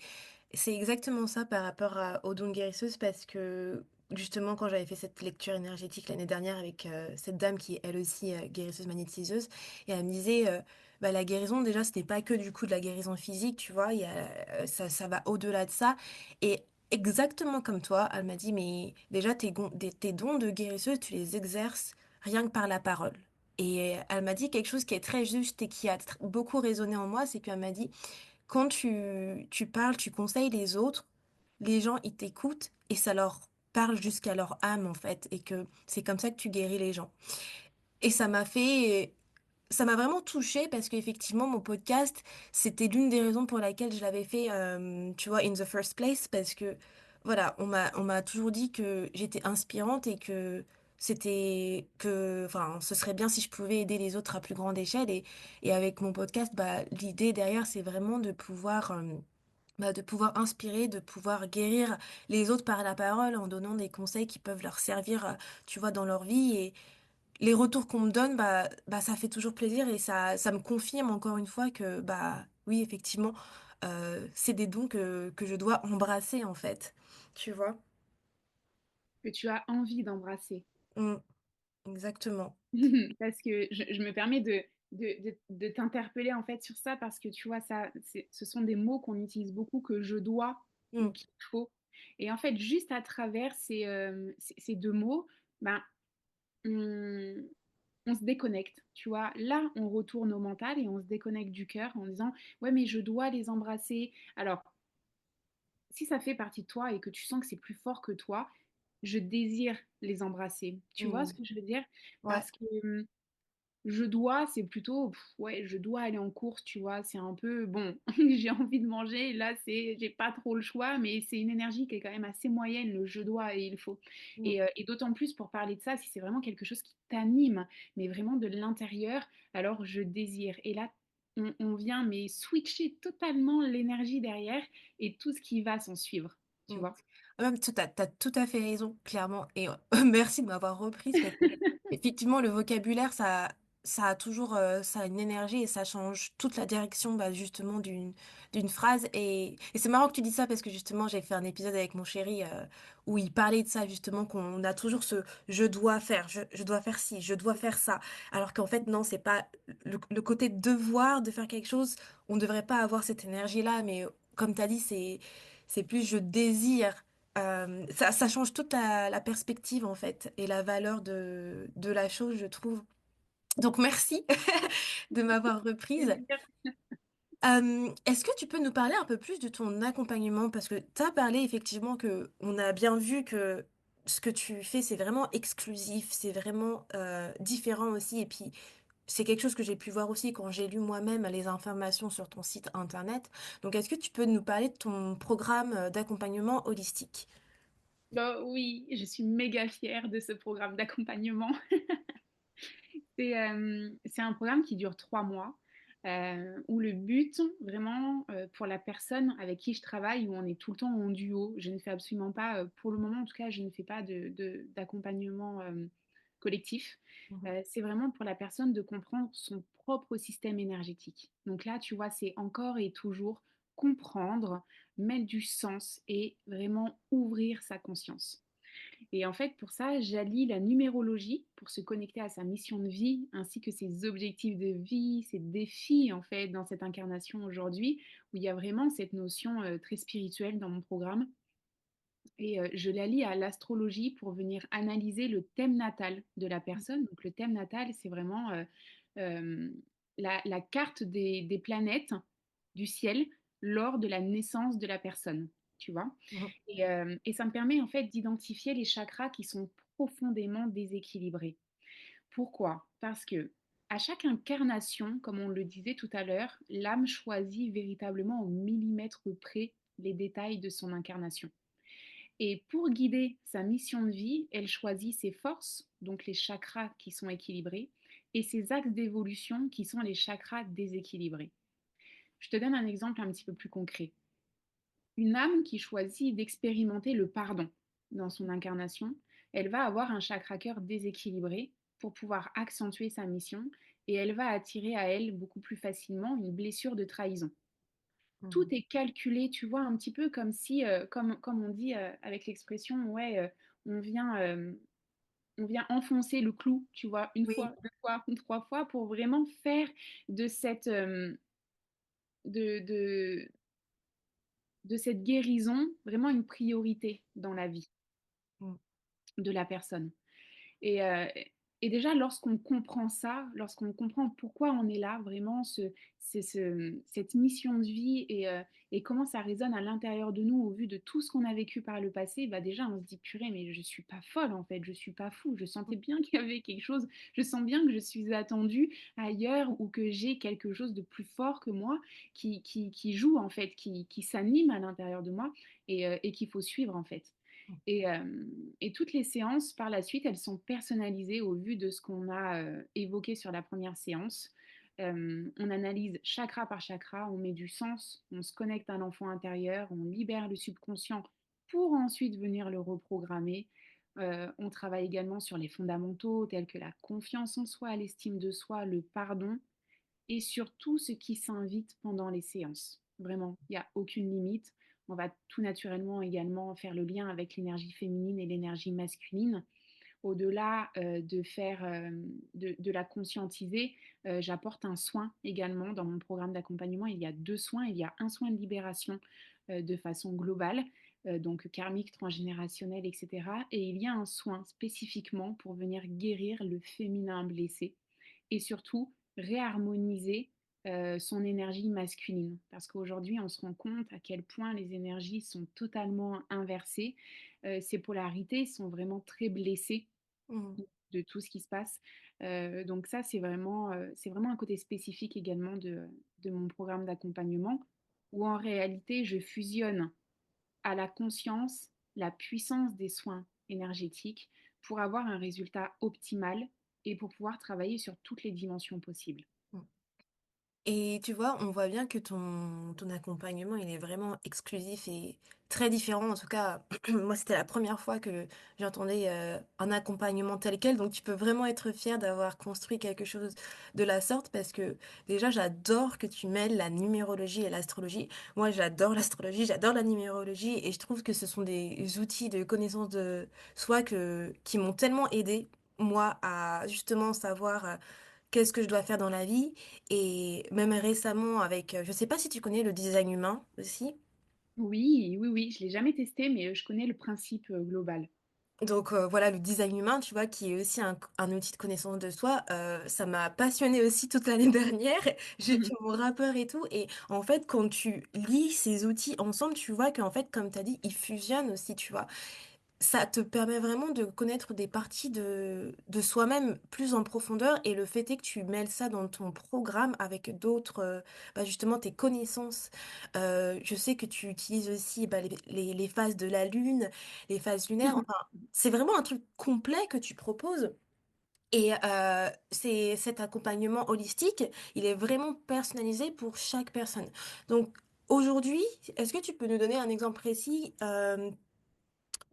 c'est exactement ça par rapport aux dons de guérisseuse parce que, justement, quand j'avais fait cette lecture énergétique l'année dernière avec, cette dame qui est elle aussi, guérisseuse magnétiseuse et elle me disait, bah, la guérison déjà c'était pas que du coup de la guérison physique, tu vois? Il y a, ça va au-delà de ça et exactement comme toi, elle m'a dit: «Mais déjà tes dons de guérisseuse, tu les exerces rien que par la parole». Et elle m'a dit quelque chose qui est très juste et qui a beaucoup résonné en moi, c'est qu'elle m'a dit, quand tu parles, tu conseilles les autres, les gens, ils t'écoutent et ça leur parle jusqu'à leur âme, en fait, et que c'est comme ça que tu guéris les gens. Et ça m'a vraiment touchée parce qu'effectivement, mon podcast, c'était l'une des raisons pour laquelle je l'avais fait, tu vois, in the first place, parce que, voilà, on m'a toujours dit que j'étais inspirante et enfin, ce serait bien si je pouvais aider les autres à plus grande échelle. Et avec mon podcast, bah, l'idée derrière, c'est vraiment de pouvoir inspirer, de pouvoir guérir les autres par la parole en donnant des conseils qui peuvent leur servir, tu vois, dans leur vie. Les retours qu'on me donne, ça fait toujours plaisir et ça me confirme encore une fois que, bah, oui, effectivement, c'est des dons que je dois embrasser, en fait. Tu vois? que tu as envie d'embrasser. Mm, exactement. Parce que je me permets de t'interpeller en fait sur ça parce que tu vois, ça, ce sont des mots qu'on utilise beaucoup, que je dois ou Mm, qu'il faut. Et en fait, juste à travers ces deux mots, ben, on, on se déconnecte, tu vois. Là, on retourne au mental et on se déconnecte du cœur en disant, ouais, mais je dois les embrasser. Alors, si ça fait partie de toi et que tu sens que c'est plus fort que toi, je désire les embrasser. Tu vois ce mm. que je veux dire? Ouais. Parce que je dois, c'est plutôt, ouais, je dois aller en course, tu vois. C'est un peu, bon, j'ai envie de manger, là, j'ai pas trop le choix, mais c'est une énergie qui est quand même assez moyenne, le je dois et il faut. Mm, Et d'autant plus pour parler de ça, si c'est vraiment quelque chose qui t'anime, mais vraiment de l'intérieur, alors je désire. Et là, on vient, mais switcher totalement l'énergie derrière et tout ce qui va s'en suivre, tu mm. vois. Même, t'as tout à fait raison, clairement. Et merci de m'avoir reprise parce que, effectivement, le vocabulaire, ça a toujours ça a une énergie et ça change toute la direction, bah, justement, d'une phrase. Et c'est marrant que tu dis ça parce que, justement, j'ai fait un épisode avec mon chéri où il parlait de ça, justement, qu'on a toujours ce je dois faire, je dois faire ci, je dois faire ça. Alors qu'en fait, non, c'est pas le côté devoir de faire quelque chose, on ne devrait pas avoir cette énergie-là, mais comme tu as dit, c'est plus je désire. Ça change toute la perspective en fait et la valeur de la chose, je trouve. Donc merci de m'avoir reprise. Est-ce que tu peux nous parler un peu plus de ton accompagnement? Parce que tu as parlé effectivement que on a bien vu que ce que tu fais, c'est vraiment exclusif, c'est vraiment différent aussi. Et puis, c'est quelque chose que j'ai pu voir aussi quand j'ai lu moi-même les informations sur ton site internet. Donc, est-ce que tu peux nous parler de ton programme d'accompagnement holistique? Bah oui, je suis méga fière de ce programme d'accompagnement. C'est un programme qui dure 3 mois, où le but, vraiment, pour la personne avec qui je travaille, où on est tout le temps en duo, je ne fais absolument pas, pour le moment en tout cas, je ne fais pas d'accompagnement collectif. Mhm. C'est vraiment pour la personne de comprendre son propre système énergétique. Donc là, tu vois, c'est encore et toujours comprendre, mettre du sens et vraiment ouvrir sa conscience. Et en fait, pour ça, j'allie la numérologie pour se connecter à sa mission de vie, ainsi que ses objectifs de vie, ses défis, en fait, dans cette incarnation aujourd'hui, où il y a vraiment cette notion très spirituelle dans mon programme. Et je l'allie à l'astrologie pour venir analyser le thème natal de la personne. Donc, le thème natal, c'est vraiment euh, la carte des planètes du ciel lors de la naissance de la personne, tu vois. Mhm. Et ça me permet en fait d'identifier les chakras qui sont profondément déséquilibrés. Pourquoi? Parce que à chaque incarnation, comme on le disait tout à l'heure, l'âme choisit véritablement au millimètre près les détails de son incarnation. Et pour guider sa mission de vie, elle choisit ses forces, donc les chakras qui sont équilibrés, et ses axes d'évolution qui sont les chakras déséquilibrés. Je te donne un exemple un petit peu plus concret. Une âme qui choisit d'expérimenter le pardon dans son incarnation, elle va avoir un chakra cœur déséquilibré pour pouvoir accentuer sa mission et elle va attirer à elle beaucoup plus facilement une blessure de trahison. Tout Mhm. est calculé, tu vois, un petit peu comme si, comme on dit avec l'expression, ouais, on vient enfoncer le clou, tu vois, une Oui. fois, deux fois, trois fois, pour vraiment faire de de, de, de cette guérison vraiment une priorité dans la vie Mm. de la personne. Et, euh, et déjà, lorsqu'on comprend ça, lorsqu'on comprend pourquoi on est là, vraiment, cette mission de vie et comment ça résonne à l'intérieur de nous au vu de tout ce qu'on a vécu par le passé, bah déjà, on se dit, purée, mais je suis pas folle en fait, je suis pas fou. Je sentais bien qu'il y avait quelque chose, je sens bien que je suis attendue ailleurs ou que j'ai quelque chose de plus fort que moi qui joue en fait, qui s'anime à l'intérieur de moi et qu'il faut suivre en fait. Et, euh, et toutes les séances, par la suite, elles sont personnalisées au vu de ce qu'on a évoqué sur la première séance. On analyse chakra par chakra, on met du sens, on se connecte à l'enfant intérieur, on libère le subconscient pour ensuite venir le reprogrammer. On travaille également sur les fondamentaux tels que la confiance en soi, l'estime de soi, le pardon et surtout ce qui s'invite pendant les séances. Vraiment, il n'y a aucune limite. On va tout naturellement également faire le lien avec l'énergie féminine et l'énergie masculine. Au-delà de la conscientiser, j'apporte un soin également dans mon programme d'accompagnement. Il y a deux soins. Il y a un soin de libération de façon globale, donc karmique, transgénérationnel, etc. Et il y a un soin spécifiquement pour venir guérir le féminin blessé et surtout réharmoniser son énergie masculine. Parce qu'aujourd'hui, on se rend compte à quel point les énergies sont totalement inversées. Ces polarités sont vraiment très blessées Mmh. de tout ce qui se passe. Donc ça, c'est vraiment un côté spécifique également de mon programme d'accompagnement, où en réalité, je fusionne à la conscience la puissance des soins énergétiques pour avoir un résultat optimal et pour pouvoir travailler sur toutes les dimensions possibles. Mmh. Et tu vois, on voit bien que ton accompagnement, il est vraiment exclusif et très différent. En tout cas, moi, c'était la première fois que j'entendais un accompagnement tel quel. Donc, tu peux vraiment être fier d'avoir construit quelque chose de la sorte parce que déjà, j'adore que tu mêles la numérologie et l'astrologie. Moi, j'adore l'astrologie, j'adore la numérologie et je trouve que ce sont des outils de connaissance de soi qui m'ont tellement aidé moi, à justement savoir qu'est-ce que je dois faire dans la vie et même récemment avec, je sais pas si tu connais le design humain aussi? Oui, oui, oui, je l'ai jamais testé, mais je connais le principe global. Donc voilà, le design humain, tu vois, qui est aussi un outil de connaissance de soi, ça m'a passionnée aussi toute l'année dernière. J'ai fait mon rappeur et tout et en fait, quand tu lis ces outils ensemble, tu vois qu'en fait, comme tu as dit, ils fusionnent aussi, tu vois? Ça te permet vraiment de connaître des parties de soi-même plus en profondeur et le fait est que tu mêles ça dans ton programme avec d'autres, bah, justement tes connaissances. Je sais que tu utilises aussi, bah, les phases de la lune, les phases lunaires, enfin, c'est vraiment un truc complet que tu proposes et c'est cet accompagnement holistique, il est vraiment personnalisé pour chaque personne. Donc aujourd'hui, est-ce que tu peux nous donner un exemple précis,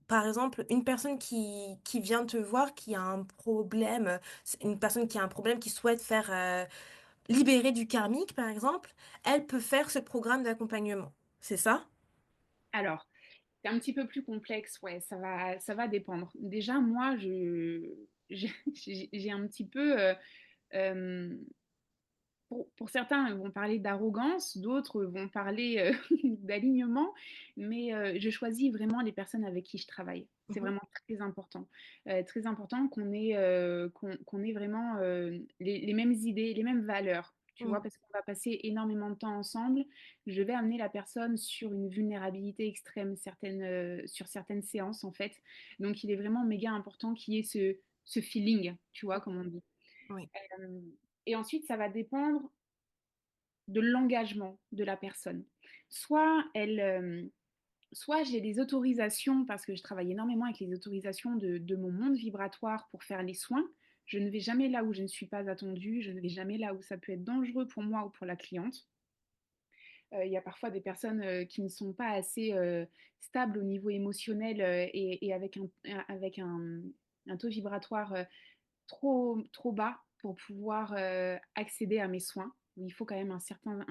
par exemple, une personne qui vient te voir, qui a un problème, c'est une personne qui a un problème, qui souhaite faire libérer du karmique, par exemple, elle peut faire ce programme d'accompagnement. C'est ça? Alors, c'est un petit peu plus complexe, ouais, ça va dépendre. Déjà, moi, j'ai un petit peu euh, pour certains, ils vont parler d'arrogance, d'autres vont parler d'alignement, mais je choisis vraiment les personnes avec qui je travaille. C'est Mhm. vraiment très important qu'on ait vraiment les mêmes idées, les mêmes valeurs. Tu vois, Mm. parce qu'on va passer énormément de temps ensemble. Je vais amener la personne sur une vulnérabilité extrême sur certaines séances, en fait. Donc, il est vraiment méga important qu'il y ait ce feeling, tu vois, comme on dit. Oui. Euh, et ensuite, ça va dépendre de l'engagement de la personne. Soit soit j'ai des autorisations parce que je travaille énormément avec les autorisations de mon monde vibratoire pour faire les soins. Je ne vais jamais là où je ne suis pas attendue, je ne vais jamais là où ça peut être dangereux pour moi ou pour la cliente. Il y a parfois des personnes qui ne sont pas assez stables au niveau émotionnel et avec un taux vibratoire trop bas pour pouvoir accéder à mes soins. Il faut quand même un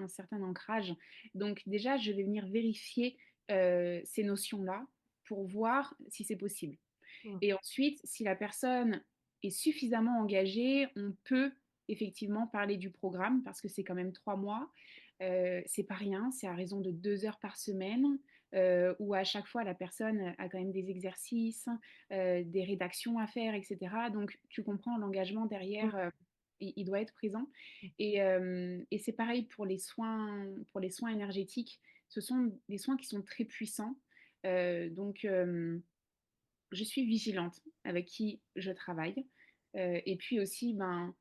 certain ancrage. Donc déjà, je vais venir vérifier ces notions-là pour voir si c'est possible. Mm. Et ensuite, si la personne est suffisamment engagée, on peut effectivement parler du programme parce que c'est quand même 3 mois. C'est pas rien, c'est à raison de 2 heures par semaine, où à chaque fois la personne a quand même des exercices, des rédactions à faire et cetera. Donc tu comprends l'engagement Mmh. derrière, il doit être présent et c'est pareil pour les soins énergétiques. Ce sont des soins qui sont très puissants, donc je suis vigilante avec qui je travaille, et puis aussi, ben,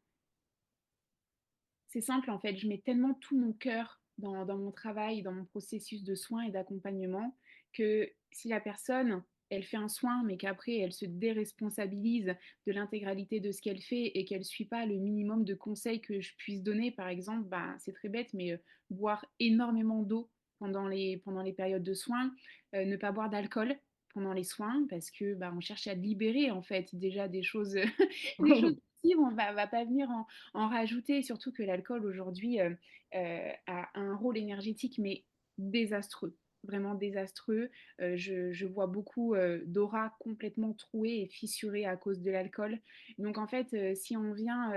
c'est simple en fait, je mets tellement tout mon cœur dans mon travail, dans mon processus de soins et d'accompagnement, que si la personne, elle fait un soin, mais qu'après elle se déresponsabilise de l'intégralité de ce qu'elle fait et qu'elle ne suit pas le minimum de conseils que je puisse donner, par exemple, bah, c'est très bête, mais boire énormément d'eau pendant les périodes de soins, ne pas boire d'alcool pendant les soins, parce que bah, on cherche à libérer en fait déjà des choses, des choses positives, on va pas venir en rajouter, surtout que l'alcool aujourd'hui a un rôle énergétique mais désastreux, vraiment désastreux. Je vois beaucoup d'aura complètement trouées et fissurées à cause de l'alcool. Donc en fait, si on vient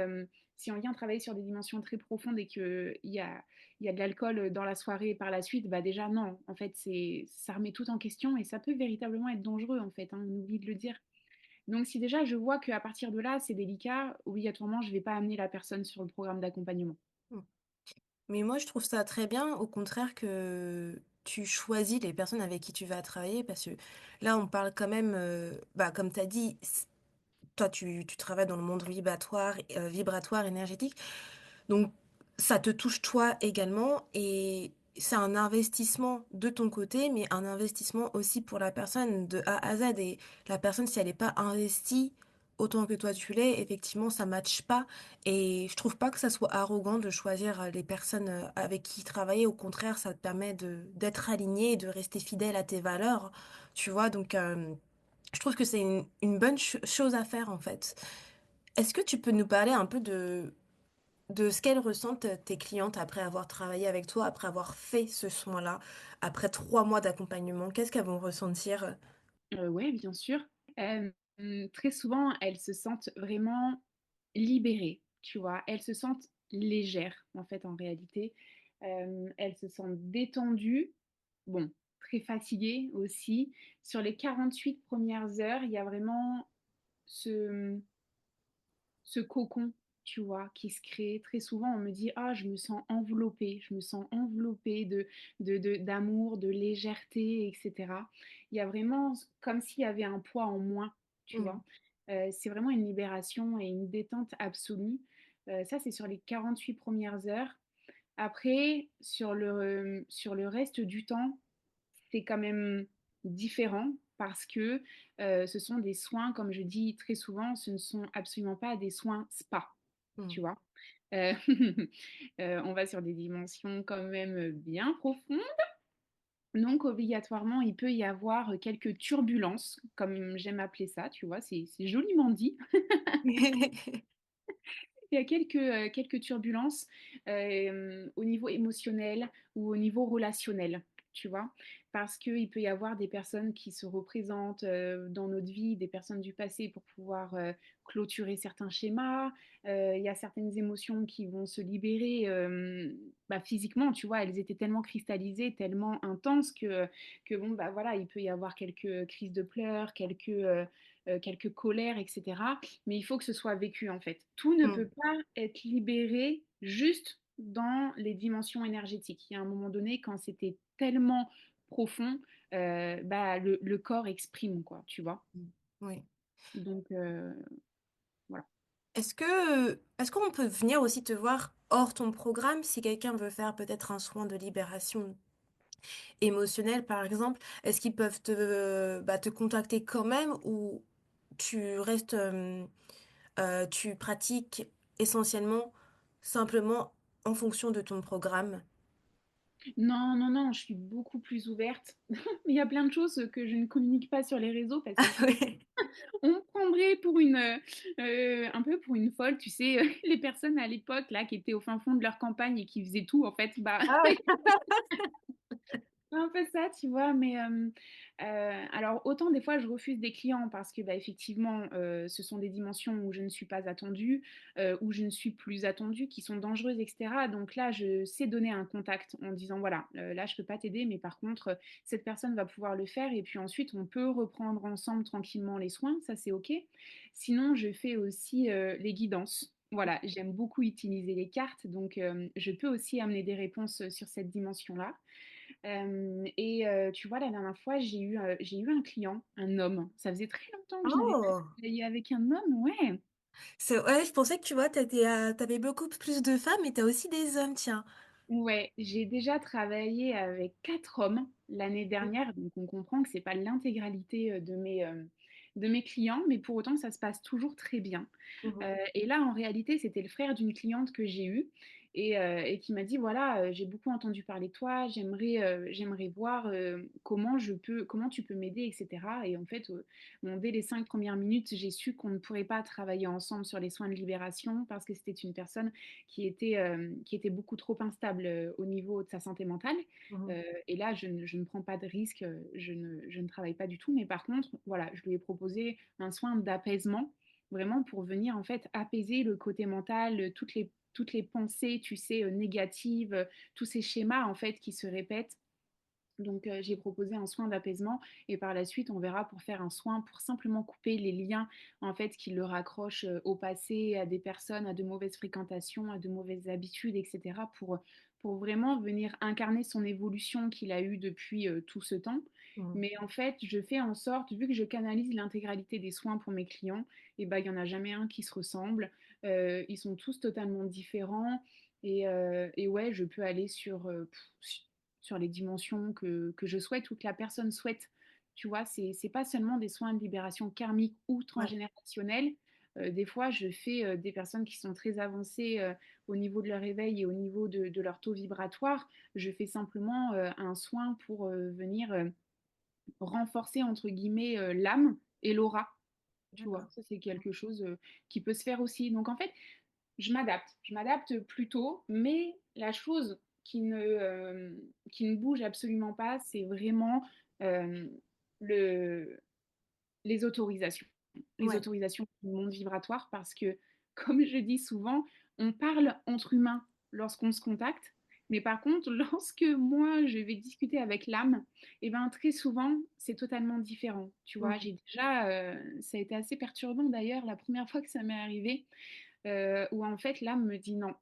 travailler sur des dimensions très profondes et il y a de l'alcool dans la soirée par la suite, bah déjà non, en fait ça remet tout en question et ça peut véritablement être dangereux en fait, hein, on oublie de le dire. Donc si déjà je vois qu'à partir de là, c'est délicat, obligatoirement, je ne vais pas amener la personne sur le programme d'accompagnement. Mmh. Mais moi, je trouve ça très bien, au contraire, que tu choisis les personnes avec qui tu vas travailler, parce que là, on parle quand même, bah, comme tu as dit, toi, tu travailles dans le monde vibratoire énergétique. Donc ça te touche toi également et c'est un investissement de ton côté, mais un investissement aussi pour la personne de A à Z. Et la personne, si elle n'est pas investie autant que toi tu l'es, effectivement, ça matche pas. Et je trouve pas que ça soit arrogant de choisir les personnes avec qui travailler. Au contraire, ça te permet d'être aligné et de rester fidèle à tes valeurs. Tu vois, donc je trouve que c'est une bonne chose à faire en fait. Est-ce que tu peux nous parler un peu de ce qu'elles ressentent tes clientes après avoir travaillé avec toi, après avoir fait ce soin-là, après 3 mois d'accompagnement, qu'est-ce qu'elles vont ressentir? Ouais, bien sûr. Très souvent, elles se sentent vraiment libérées, tu vois? Elles se sentent légères, en fait, en réalité. Elles se sentent détendues, bon, très fatiguées aussi. Sur les 48 premières heures, il y a vraiment ce ce cocon, tu vois, qui se crée. Très souvent, on me dit: «Ah, je me sens enveloppée d'amour, de légèreté et cetera». Il y a vraiment comme s'il y avait un poids en moins, tu Mmh. vois? C'est vraiment une libération et une détente absolue. Ça, c'est sur les 48 premières heures. Après, sur le reste du temps, c'est quand même différent parce que ce sont des soins, comme je dis très souvent, ce ne sont absolument pas des soins spa, Mmh. tu vois. Euh, on va sur des dimensions quand même bien profondes. Donc, obligatoirement, il peut y avoir quelques turbulences, comme j'aime appeler ça, tu vois, c'est joliment dit. Il y a quelques turbulences au niveau émotionnel ou au niveau relationnel, tu vois, parce qu'il peut y avoir des personnes qui se représentent dans notre vie, des personnes du passé pour pouvoir clôturer certains schémas. Il y a certaines émotions qui vont se libérer bah, physiquement, tu vois, elles étaient tellement cristallisées, tellement intenses que bon, bah voilà, il peut y avoir quelques crises de pleurs, quelques colères, etc. Mais il faut que ce soit vécu en fait. Tout ne Mmh. peut pas être libéré juste dans les dimensions énergétiques. Il y a un moment donné, quand c'était tellement profond, bah, le corps exprime, quoi, tu vois. Mmh. Oui. Donc, voilà. Est-ce qu'on peut venir aussi te voir hors ton programme si quelqu'un veut faire peut-être un soin de libération émotionnelle, par exemple? Est-ce qu'ils peuvent bah, te contacter quand même ou tu restes, tu pratiques essentiellement simplement en fonction de ton programme? Non, non, non, je suis beaucoup plus ouverte. Il y a plein de choses que je ne communique pas sur les réseaux parce que sinon Oui. on me prendrait pour un peu pour une folle, tu sais, les personnes à l'époque là qui étaient au fin fond de leur campagne et qui faisaient tout en fait, bah Ah oui. un peu ça, tu vois? Mais Alors autant des fois je refuse des clients parce que, bah, effectivement, ce sont des dimensions où je ne suis pas attendue, où je ne suis plus attendue, qui sont dangereuses et cetera. Donc là, je sais donner un contact en disant: «Voilà, là je peux pas t'aider, mais par contre, cette personne va pouvoir le faire et puis ensuite on peut reprendre ensemble tranquillement les soins», ça c'est OK. Sinon, je fais aussi, les guidances. Voilà, j'aime beaucoup utiliser les cartes, donc je peux aussi amener des réponses, sur cette dimension-là. Tu vois, la dernière fois, j'ai eu un client, un homme. Ça faisait très longtemps que je n'avais pas Oh! travaillé avec un homme, ouais. C'est ouais, je pensais que tu vois, tu beaucoup plus de femmes et t'as aussi des hommes, tiens. Ouais, j'ai déjà travaillé avec 4 hommes l'année dernière, donc on comprend que c'est pas l'intégralité, de mes clients, mais pour autant ça se passe toujours très bien. Mmh. Et là, en réalité, c'était le frère d'une cliente que j'ai eue et qui m'a dit: «Voilà, j'ai beaucoup entendu parler de toi, j'aimerais voir, comment tu peux m'aider?» et cetera. Et en fait, bon, dès les 5 premières minutes, j'ai su qu'on ne pourrait pas travailler ensemble sur les soins de libération parce que c'était une personne qui était beaucoup trop instable, au niveau de sa santé mentale. Mmh. Et là, je ne prends pas de risque, je ne travaille pas du tout. Mais par contre, voilà, je lui ai proposé un soin d'apaisement, vraiment pour venir en fait apaiser le côté mental, toutes les pensées, tu sais, négatives, tous ces schémas en fait qui se répètent. Donc, j'ai proposé un soin d'apaisement et par la suite, on verra pour faire un soin pour simplement couper les liens, en fait, qui le raccrochent, au passé, à des personnes, à de mauvaises fréquentations, à de mauvaises habitudes et cetera pour vraiment venir incarner son évolution qu'il a eue depuis, tout ce temps. Mmh. Mais en fait, je fais en sorte, vu que je canalise l'intégralité des soins pour mes clients et bah, il y en a jamais un qui se ressemble. Ils sont tous totalement différents et ouais, je peux aller sur les dimensions que je souhaite ou que la personne souhaite. Tu vois, c'est pas seulement des soins de libération karmique ou Ouais, transgénérationnelle. Des fois, je fais des personnes qui sont très avancées au niveau de leur éveil et au niveau de leur taux vibratoire. Je fais simplement un soin pour venir renforcer, entre guillemets, l'âme et l'aura. Tu vois, d'accord. ça c'est quelque chose qui peut se faire aussi. Donc en fait, je m'adapte plutôt, mais la chose qui ne bouge absolument pas, c'est vraiment euh, le, les autorisations. Les Ouais. autorisations du monde vibratoire, parce que, comme je dis souvent, on parle entre humains lorsqu'on se contacte, mais par contre, lorsque moi, je vais discuter avec l'âme, et ben très souvent, c'est totalement différent. Tu vois, Mmh. j'ai déjà, ça a été assez perturbant d'ailleurs la première fois que ça m'est arrivé, où en fait l'âme me dit non,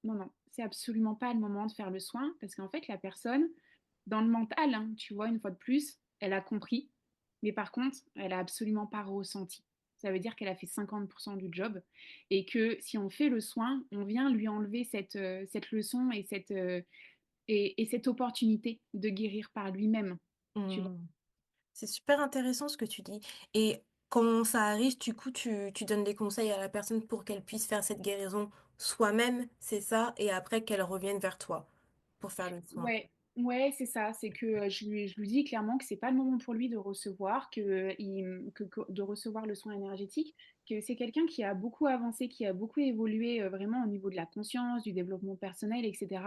non, non, c'est absolument pas le moment de faire le soin parce qu'en fait la personne, dans le mental, hein, tu vois, une fois de plus, elle a compris, mais par contre, elle a absolument pas ressenti. Ça veut dire qu'elle a fait 50% du job et que si on fait le soin, on vient lui enlever cette leçon et cette opportunité de guérir par lui-même. Tu vois. Mmh. C'est super intéressant ce que tu dis et quand ça arrive, du coup, tu donnes des conseils à la personne pour qu'elle puisse faire cette guérison soi-même, c'est ça? Et après qu'elle revienne vers toi pour faire le soin. Ouais, ouais, c'est ça. C'est que je lui dis clairement que c'est pas le moment pour lui de recevoir, de recevoir le soin énergétique, que c'est quelqu'un qui a beaucoup avancé, qui a beaucoup évolué vraiment au niveau de la conscience, du développement personnel, etc.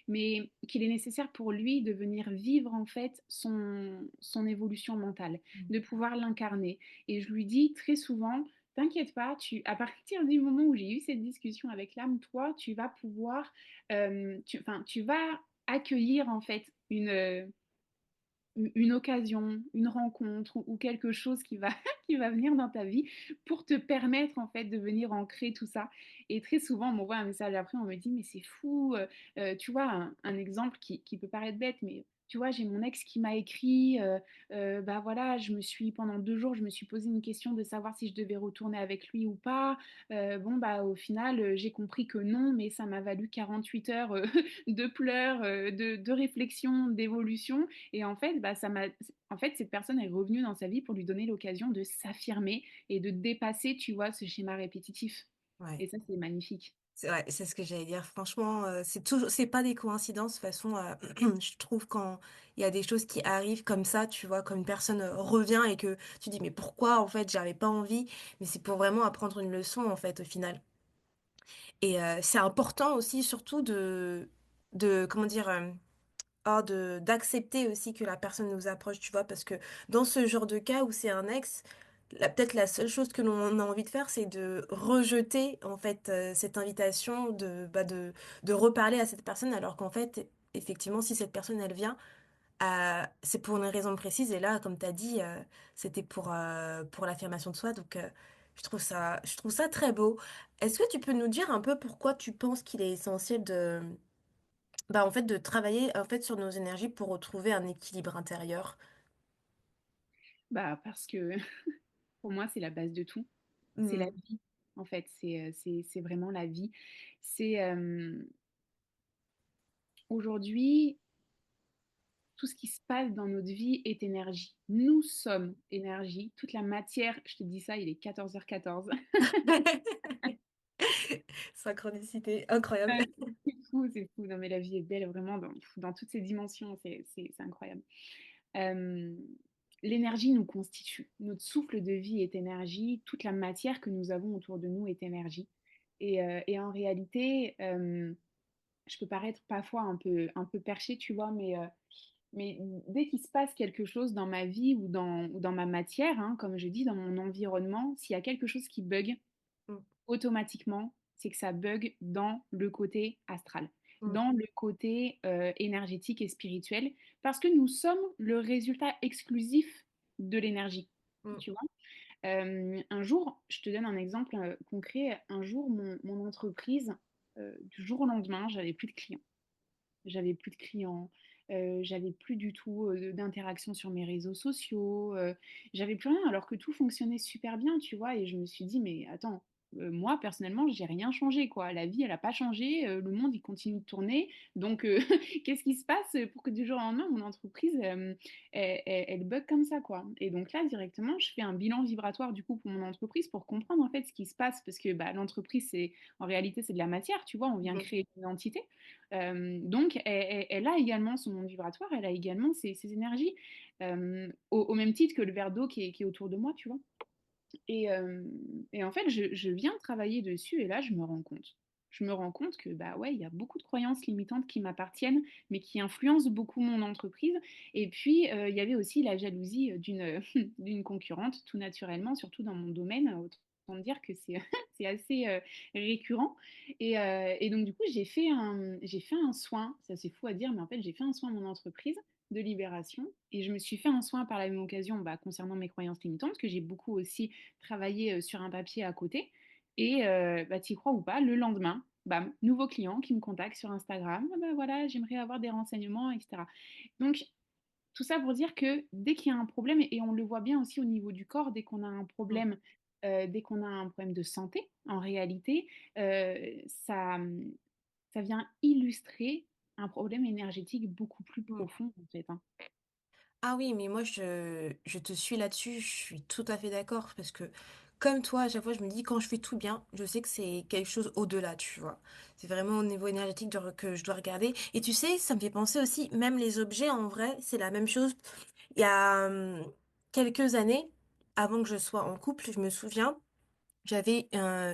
Mais qu'il est nécessaire pour lui de venir vivre en fait son évolution mentale, Mmh. de pouvoir l'incarner. Et je lui dis très souvent, t'inquiète pas, à partir du moment où j'ai eu cette discussion avec l'âme, toi, tu vas pouvoir, tu vas accueillir en fait une occasion, une rencontre ou quelque chose qui va, qui va venir dans ta vie pour te permettre en fait de venir ancrer tout ça. Et très souvent, on m'envoie un message après, on me dit mais c'est fou, tu vois, un exemple qui peut paraître bête, mais tu vois, j'ai mon ex qui m'a écrit, bah voilà, pendant 2 jours, je me suis posé une question de savoir si je devais retourner avec lui ou pas. Bon, bah au final, j'ai compris que non, mais ça m'a valu 48 heures de pleurs, de réflexion, d'évolution. Et en fait, en fait, cette personne est revenue dans sa vie pour lui donner l'occasion de s'affirmer et de dépasser, tu vois, ce schéma répétitif. Ouais. Et ça, c'est magnifique. C'est ouais, c'est ce que j'allais dire. Franchement, c'est pas des coïncidences. De toute façon, je trouve quand il y a des choses qui arrivent comme ça, tu vois, quand une personne, revient et que tu dis: «Mais pourquoi en fait j'avais pas envie?» mais c'est pour vraiment apprendre une leçon en fait au final et c'est important aussi surtout de comment dire? d'accepter aussi que la personne nous approche, tu vois, parce que dans ce genre de cas où c'est un ex, peut-être la seule chose que l'on a envie de faire, c'est de rejeter en fait cette invitation de reparler à cette personne, alors qu'en fait, effectivement, si cette personne elle vient, c'est pour une raison précise, et là, comme tu as dit, c'était pour l'affirmation de soi, donc je trouve ça très beau. Est-ce que tu peux nous dire un peu pourquoi tu penses qu'il est essentiel bah, en fait, de travailler en fait, sur nos énergies pour retrouver un équilibre intérieur? Bah, parce que pour moi, c'est la base de tout. C'est la Hmm, vie, en fait. C'est vraiment la vie. C'est aujourd'hui, tout ce qui se passe dans notre vie est énergie. Nous sommes énergie. Toute la matière, je te dis ça, il est 14h14. Synchronicité, incroyable. Ouais, c'est fou, c'est fou. Non, mais la vie est belle vraiment dans toutes ses dimensions. C'est incroyable. Euh, L'énergie nous constitue. Notre souffle de vie est énergie. Toute la matière que nous avons autour de nous est énergie. Et en réalité, je peux paraître parfois un peu perché, tu vois, mais dès qu'il se passe quelque chose dans ma vie ou dans ma matière, hein, comme je dis, dans mon environnement, s'il y a quelque chose qui bug, Mm, automatiquement, c'est que ça bug dans le côté astral, mm, dans le côté énergétique et spirituel, parce que nous sommes le résultat exclusif de l'énergie. mm, Tu vois. Un jour, je te donne un exemple concret. Un jour, mon entreprise, du jour au lendemain, j'avais plus de clients. J'avais plus de clients, j'avais plus du tout d'interaction sur mes réseaux sociaux, j'avais plus rien alors que tout fonctionnait super bien, tu vois. Et je me suis dit, mais attends, moi personnellement, j'ai rien changé, quoi. La vie, elle n'a pas changé, le monde, il continue de tourner. Donc, qu'est-ce qui se passe pour que du jour au lendemain, mon entreprise, elle bug comme ça, quoi. Et donc là, directement, je fais un bilan vibratoire du coup pour mon entreprise pour comprendre en fait ce qui se passe parce que bah, l'entreprise, c'est en réalité, c'est de la matière, tu vois. On vient mm, créer une entité. Donc, elle a également son monde vibratoire, elle a également ses énergies, au même titre que le verre d'eau qui est autour de moi, tu vois. Et en fait, je viens travailler dessus et là, je me rends compte. Je me rends compte que bah ouais, il y a beaucoup de croyances limitantes qui m'appartiennent, mais qui influencent beaucoup mon entreprise. Et puis, il y avait aussi la jalousie d'une d'une concurrente, tout naturellement, surtout dans mon domaine. Autant dire que c'est c'est assez récurrent. Et donc, du coup, j'ai fait un soin, ça c'est fou à dire, mais en fait, j'ai fait un soin à mon entreprise de libération. Et je me suis fait un soin par la même occasion bah, concernant mes croyances limitantes, que j'ai beaucoup aussi travaillé sur un papier à côté. Et bah, t'y crois ou pas, le lendemain, bam, nouveau client qui me contacte sur Instagram. Ah bah voilà, j'aimerais avoir des renseignements, etc. Donc, tout ça pour dire que dès qu'il y a un problème, et on le voit bien aussi au niveau du corps, mm, dès qu'on a un problème de santé, en réalité, euh, ça, ça vient illustrer un problème énergétique beaucoup plus mm. profond, en fait, hein. Ah oui, mais moi je te suis là-dessus, je suis tout à fait d'accord parce que comme toi, à chaque fois je me dis quand je fais tout bien, je sais que c'est quelque chose au-delà, tu vois. C'est vraiment au niveau énergétique que je dois regarder. Et tu sais, ça me fait penser aussi, même les objets en vrai, c'est la même chose. Il y a quelques années, avant que je sois en couple, je me souviens. J'avais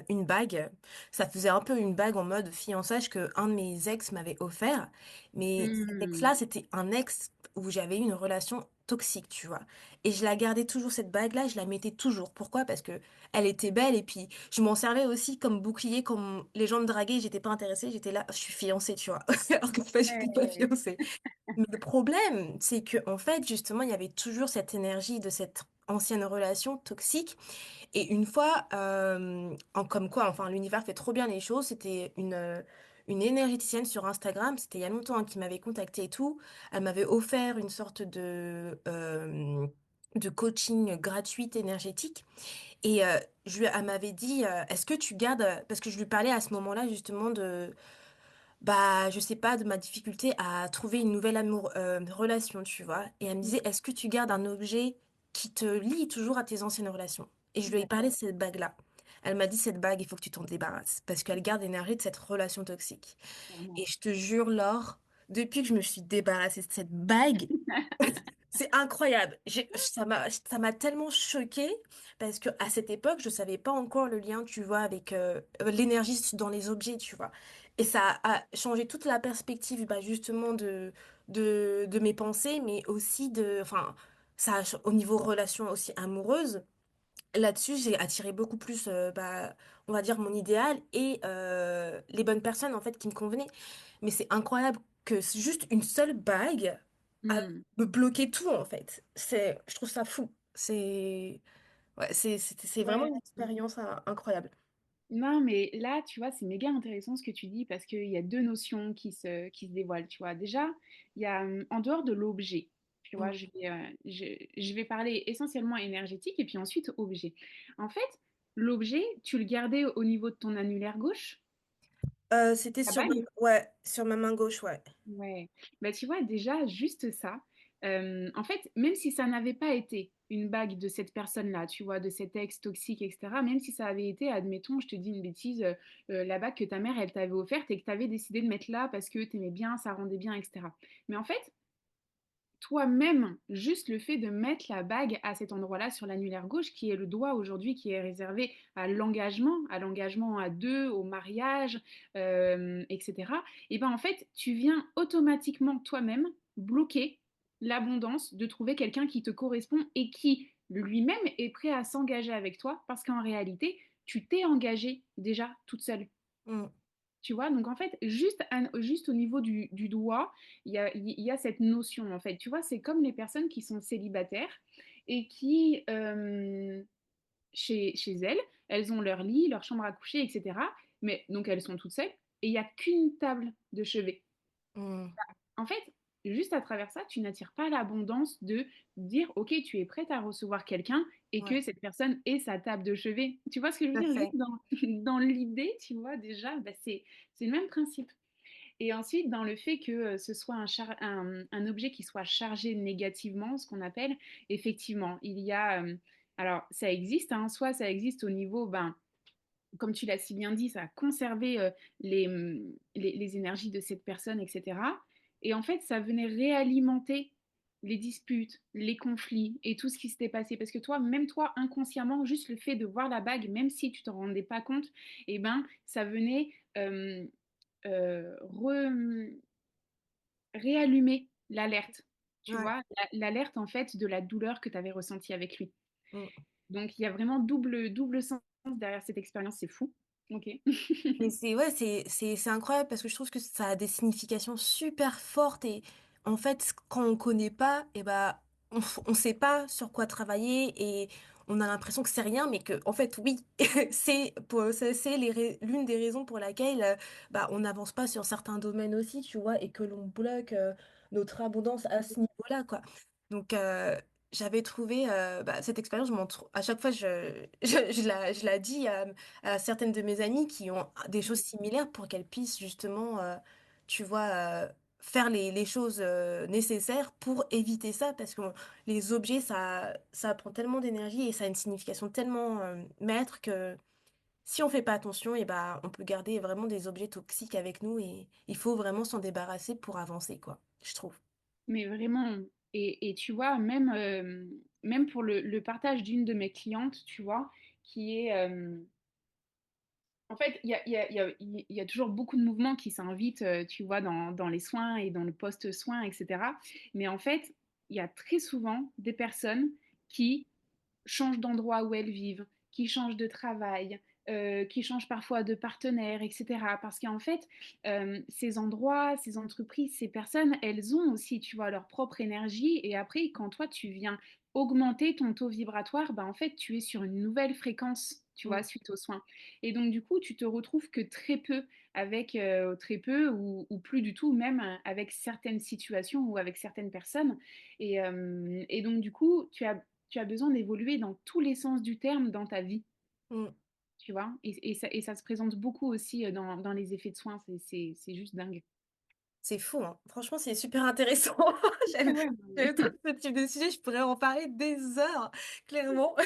une bague, ça faisait un peu une bague en mode fiançage que un de mes ex m'avait offert, mais cet Hmm. ex-là, c'était un ex où j'avais eu une relation toxique, tu vois. Et je la gardais toujours, cette bague-là, je la mettais toujours. Pourquoi? Parce que elle était belle et puis je m'en servais aussi comme bouclier, comme les gens me draguaient, j'étais pas intéressée, j'étais là, je suis fiancée, tu vois. Alors qu'en fait, j'étais pas Ouais. fiancée. Mais le problème, c'est que en fait, justement, il y avait toujours cette énergie de cette ancienne relation toxique et une fois, comme quoi, enfin, l'univers fait trop bien les choses, c'était une énergéticienne sur Instagram, c'était il y a longtemps, hein, qui m'avait contactée et tout. Elle m'avait offert une sorte de coaching gratuite énergétique. Et elle m'avait dit, est-ce que tu gardes, parce que je lui parlais à ce moment-là justement bah, je sais pas, de ma difficulté à trouver une nouvelle relation, tu vois. Et elle me disait, est-ce que tu gardes un objet qui te lie toujours à tes anciennes relations? Et je lui ai parlé de D'accord, cette bague-là. Elle m'a dit, cette bague, il faut que tu t'en débarrasses. Parce qu'elle garde l'énergie de cette relation toxique. clairement. Et je te jure, Laure, depuis que je me suis débarrassée de cette bague, c'est incroyable. Ça m'a tellement choquée parce que à cette époque, je savais pas encore le lien, tu vois, avec l'énergie dans les objets, tu vois. Et ça a changé toute la perspective, bah, justement, de mes pensées, mais aussi enfin, au niveau relation aussi amoureuse. Là-dessus, j'ai attiré beaucoup plus, on va dire, mon idéal et les bonnes personnes, en fait, qui me convenaient. Mais c'est incroyable que juste une seule bague a Hmm. me bloqué tout, en fait. Je trouve ça fou. Ouais, c'est vraiment Ouais. une expérience incroyable. Non, mais là, tu vois, c'est méga intéressant ce que tu dis parce qu'il y a deux notions qui se dévoilent, tu vois. Déjà, il y a en dehors de l'objet, tu vois, Mm. je vais parler essentiellement énergétique et puis ensuite objet. En fait, l'objet, tu le gardais au niveau de ton annulaire gauche, C'était la sur bague? ouais, sur ma main gauche, ouais. Ouais, bah, tu vois déjà juste ça, en fait, même si ça n'avait pas été une bague de cette personne-là, tu vois? De cet ex toxique et cetera, même si ça avait été, admettons, je te dis une bêtise, la bague que ta mère, elle t'avait offerte et que tu avais décidé de mettre là parce que tu aimais bien, ça rendait bien et cetera. Mais en fait, toi-même, juste le fait de mettre la bague à cet endroit-là sur l'annulaire gauche, qui est le doigt aujourd'hui qui est réservé à l'engagement à deux, au mariage, etc. Et ben en fait, tu viens automatiquement toi-même bloquer l'abondance de trouver quelqu'un qui te correspond et qui lui-même est prêt à s'engager avec toi parce qu'en réalité, tu t'es engagé déjà toute seule. Mm. Tu vois, donc en fait, juste au niveau du doigt, il y a cette notion, en fait. Tu vois, c'est comme les personnes qui sont célibataires et qui, chez elles, elles ont leur lit, leur chambre à coucher, etc. Mais donc elles sont toutes seules et il n'y a qu'une table de chevet. Mm. En fait, juste à travers ça, tu n'attires pas l'abondance de dire, OK, tu es prête à recevoir quelqu'un et Ouais, que cette personne ait sa table de chevet. Tu vois ce que je veux tout à dire? Juste fait. dans l'idée, tu vois, déjà, bah, c'est le même principe. Et ensuite, dans le fait que ce soit un objet qui soit chargé négativement, ce qu'on appelle, effectivement, il y a... alors, ça existe, hein, soit ça existe au niveau, ben, comme tu l'as si bien dit, ça a conservé les énergies de cette personne, etc. Et en fait, ça venait réalimenter les disputes, les conflits et tout ce qui s'était passé. Parce que toi, même toi, inconsciemment, juste le fait de voir la bague, même si tu t'en rendais pas compte, eh ben, ça venait réallumer l'alerte. Tu Ouais. vois, l'alerte en fait de la douleur que tu avais ressentie avec lui. Mm. Donc il y a vraiment double sens derrière cette expérience, c'est fou. Ok. Mais ouais, c'est incroyable parce que je trouve que ça a des significations super fortes et en fait, quand on connaît pas, et bah, on sait pas sur quoi travailler et on a l'impression que c'est rien, mais que, en fait, oui, c'est l'une des raisons pour laquelle, bah, on n'avance pas sur certains domaines aussi, tu vois, et que l'on bloque, notre abondance à ce niveau-là, quoi. Donc, j'avais trouvé, cette expérience, à chaque fois, je la dis à certaines de mes amies qui ont des choses similaires pour qu'elles puissent justement, tu vois, faire les choses nécessaires pour éviter ça parce que les objets, ça prend tellement d'énergie et ça a une signification tellement maître que si on fait pas attention, et bah, on peut garder vraiment des objets toxiques avec nous et il faut vraiment s'en débarrasser pour avancer, quoi, je trouve. Mais vraiment, et tu vois, même pour le partage d'une de mes clientes, tu vois, qui est... en fait, il y a toujours beaucoup de mouvements qui s'invitent, tu vois, dans les soins et dans le post-soin, etc. Mais en fait, il y a très souvent des personnes qui changent d'endroit où elles vivent, qui changent de travail, qui changent parfois de partenaire, etc. Parce qu'en fait, ces endroits, ces entreprises, ces personnes, elles ont aussi, tu vois, leur propre énergie. Et après, quand toi, tu viens augmenter ton taux vibratoire, bah, en fait, tu es sur une nouvelle fréquence, tu vois, Mm, suite aux soins. Et donc, du coup, tu te retrouves que très peu avec très peu ou plus du tout, même avec certaines situations ou avec certaines personnes. Et donc, du coup, tu as besoin d'évoluer dans tous les sens du terme dans ta vie, mm. tu vois. Et ça se présente beaucoup aussi dans les effets de soins. C'est juste dingue. C'est fou, hein. Franchement, c'est super intéressant. J'aime, Ouais, j'aime trop ce type de sujet. Je pourrais en parler des heures, clairement.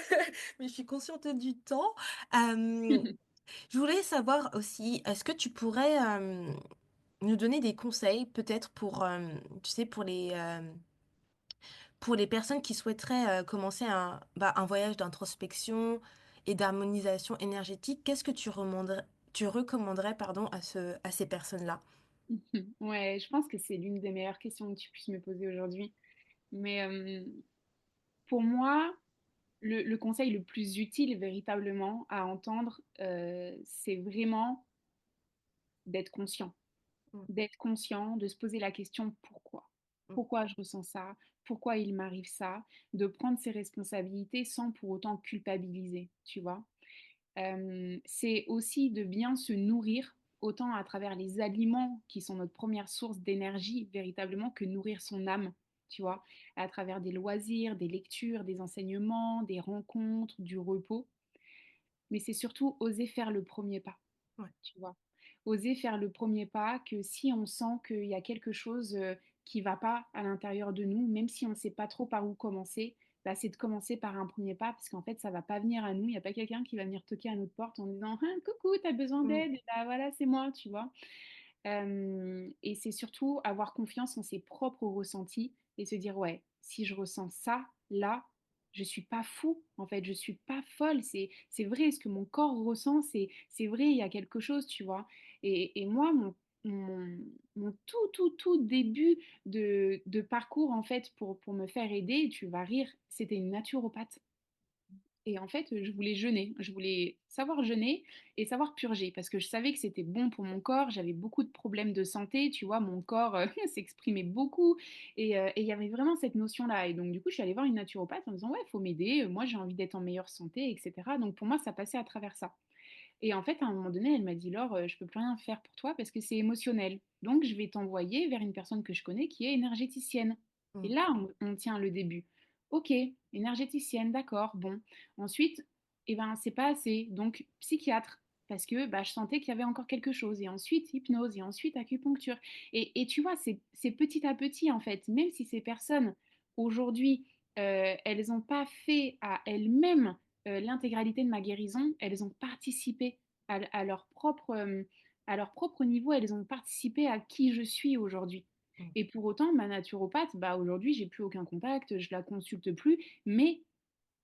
Mais je suis consciente du temps. Euh, je voulais savoir aussi, est-ce que tu pourrais nous donner des conseils, peut-être pour, tu sais, pour les personnes qui souhaiteraient commencer un voyage d'introspection et d'harmonisation énergétique, qu'est-ce que tu recommanderais, pardon, à ces personnes-là? Ouais, je pense que c'est l'une des meilleures questions que tu puisses me poser aujourd'hui. Mais pour moi, le conseil le plus utile véritablement à entendre, c'est vraiment d'être conscient. Mmh, D'être conscient, de se poser la question pourquoi? mmh, Pourquoi je ressens ça? Pourquoi il m'arrive ça? De prendre ses responsabilités sans pour autant culpabiliser, tu vois? C'est aussi de bien se nourrir, autant à travers les aliments qui sont notre première source d'énergie véritablement, que nourrir son âme, tu vois? À travers des loisirs, des lectures, des enseignements, des rencontres, du repos. Mais c'est surtout oser faire le premier pas, ouais, tu vois? Oser faire le premier pas, que si on sent qu'il y a quelque chose, qui va pas à l'intérieur de nous, même si on ne sait pas trop par où commencer, bah, c'est de commencer par un premier pas parce qu'en fait, ça va pas venir à nous. Il y a pas quelqu'un qui va venir toquer à notre porte en disant: «Ah coucou, tu as besoin mmh, d'aide?» Et bah, voilà, c'est moi, tu vois? Et c'est surtout avoir confiance en ses propres ressentis et se dire: «Ouais, si je ressens ça, là, je suis pas fou, en fait, je suis pas folle, c'est vrai, ce que mon corps ressent, c'est vrai, il y a quelque chose», tu vois? Et moi, mon mon tout début de parcours, en fait, pour me faire aider, tu vas rire, c'était une naturopathe. Et en fait, je voulais jeûner. Je voulais savoir jeûner et savoir purger parce que je savais que c'était bon pour mon corps. J'avais beaucoup de problèmes de santé, tu vois, mon corps s'exprimait beaucoup et il y avait vraiment cette notion-là. Et donc, du coup, je suis allée voir une naturopathe en me disant, ouais, il faut m'aider. Moi, j'ai envie d'être en meilleure santé, etc. Donc, pour moi, ça passait à travers ça. Et en fait, à un moment donné, elle m'a dit, Laure, je peux plus rien faire pour toi parce que c'est émotionnel. Donc, je vais t'envoyer vers une personne que je connais qui est énergéticienne. Et mmh, là, on tient le début. Ok, énergéticienne, d'accord, bon. Ensuite, eh ben, c'est pas assez. Donc, psychiatre, parce que bah, je sentais qu'il y avait encore quelque chose. Et ensuite, hypnose, et ensuite, acupuncture. Et tu vois, c'est petit à petit, en fait. Même si ces personnes, aujourd'hui, elles n'ont pas fait à elles-mêmes l'intégralité de ma guérison, elles ont participé à leur propre niveau, elles ont participé à qui je suis aujourd'hui. mmh, Et pour autant, ma naturopathe, bah aujourd'hui, j'ai plus aucun contact, je la consulte plus, mais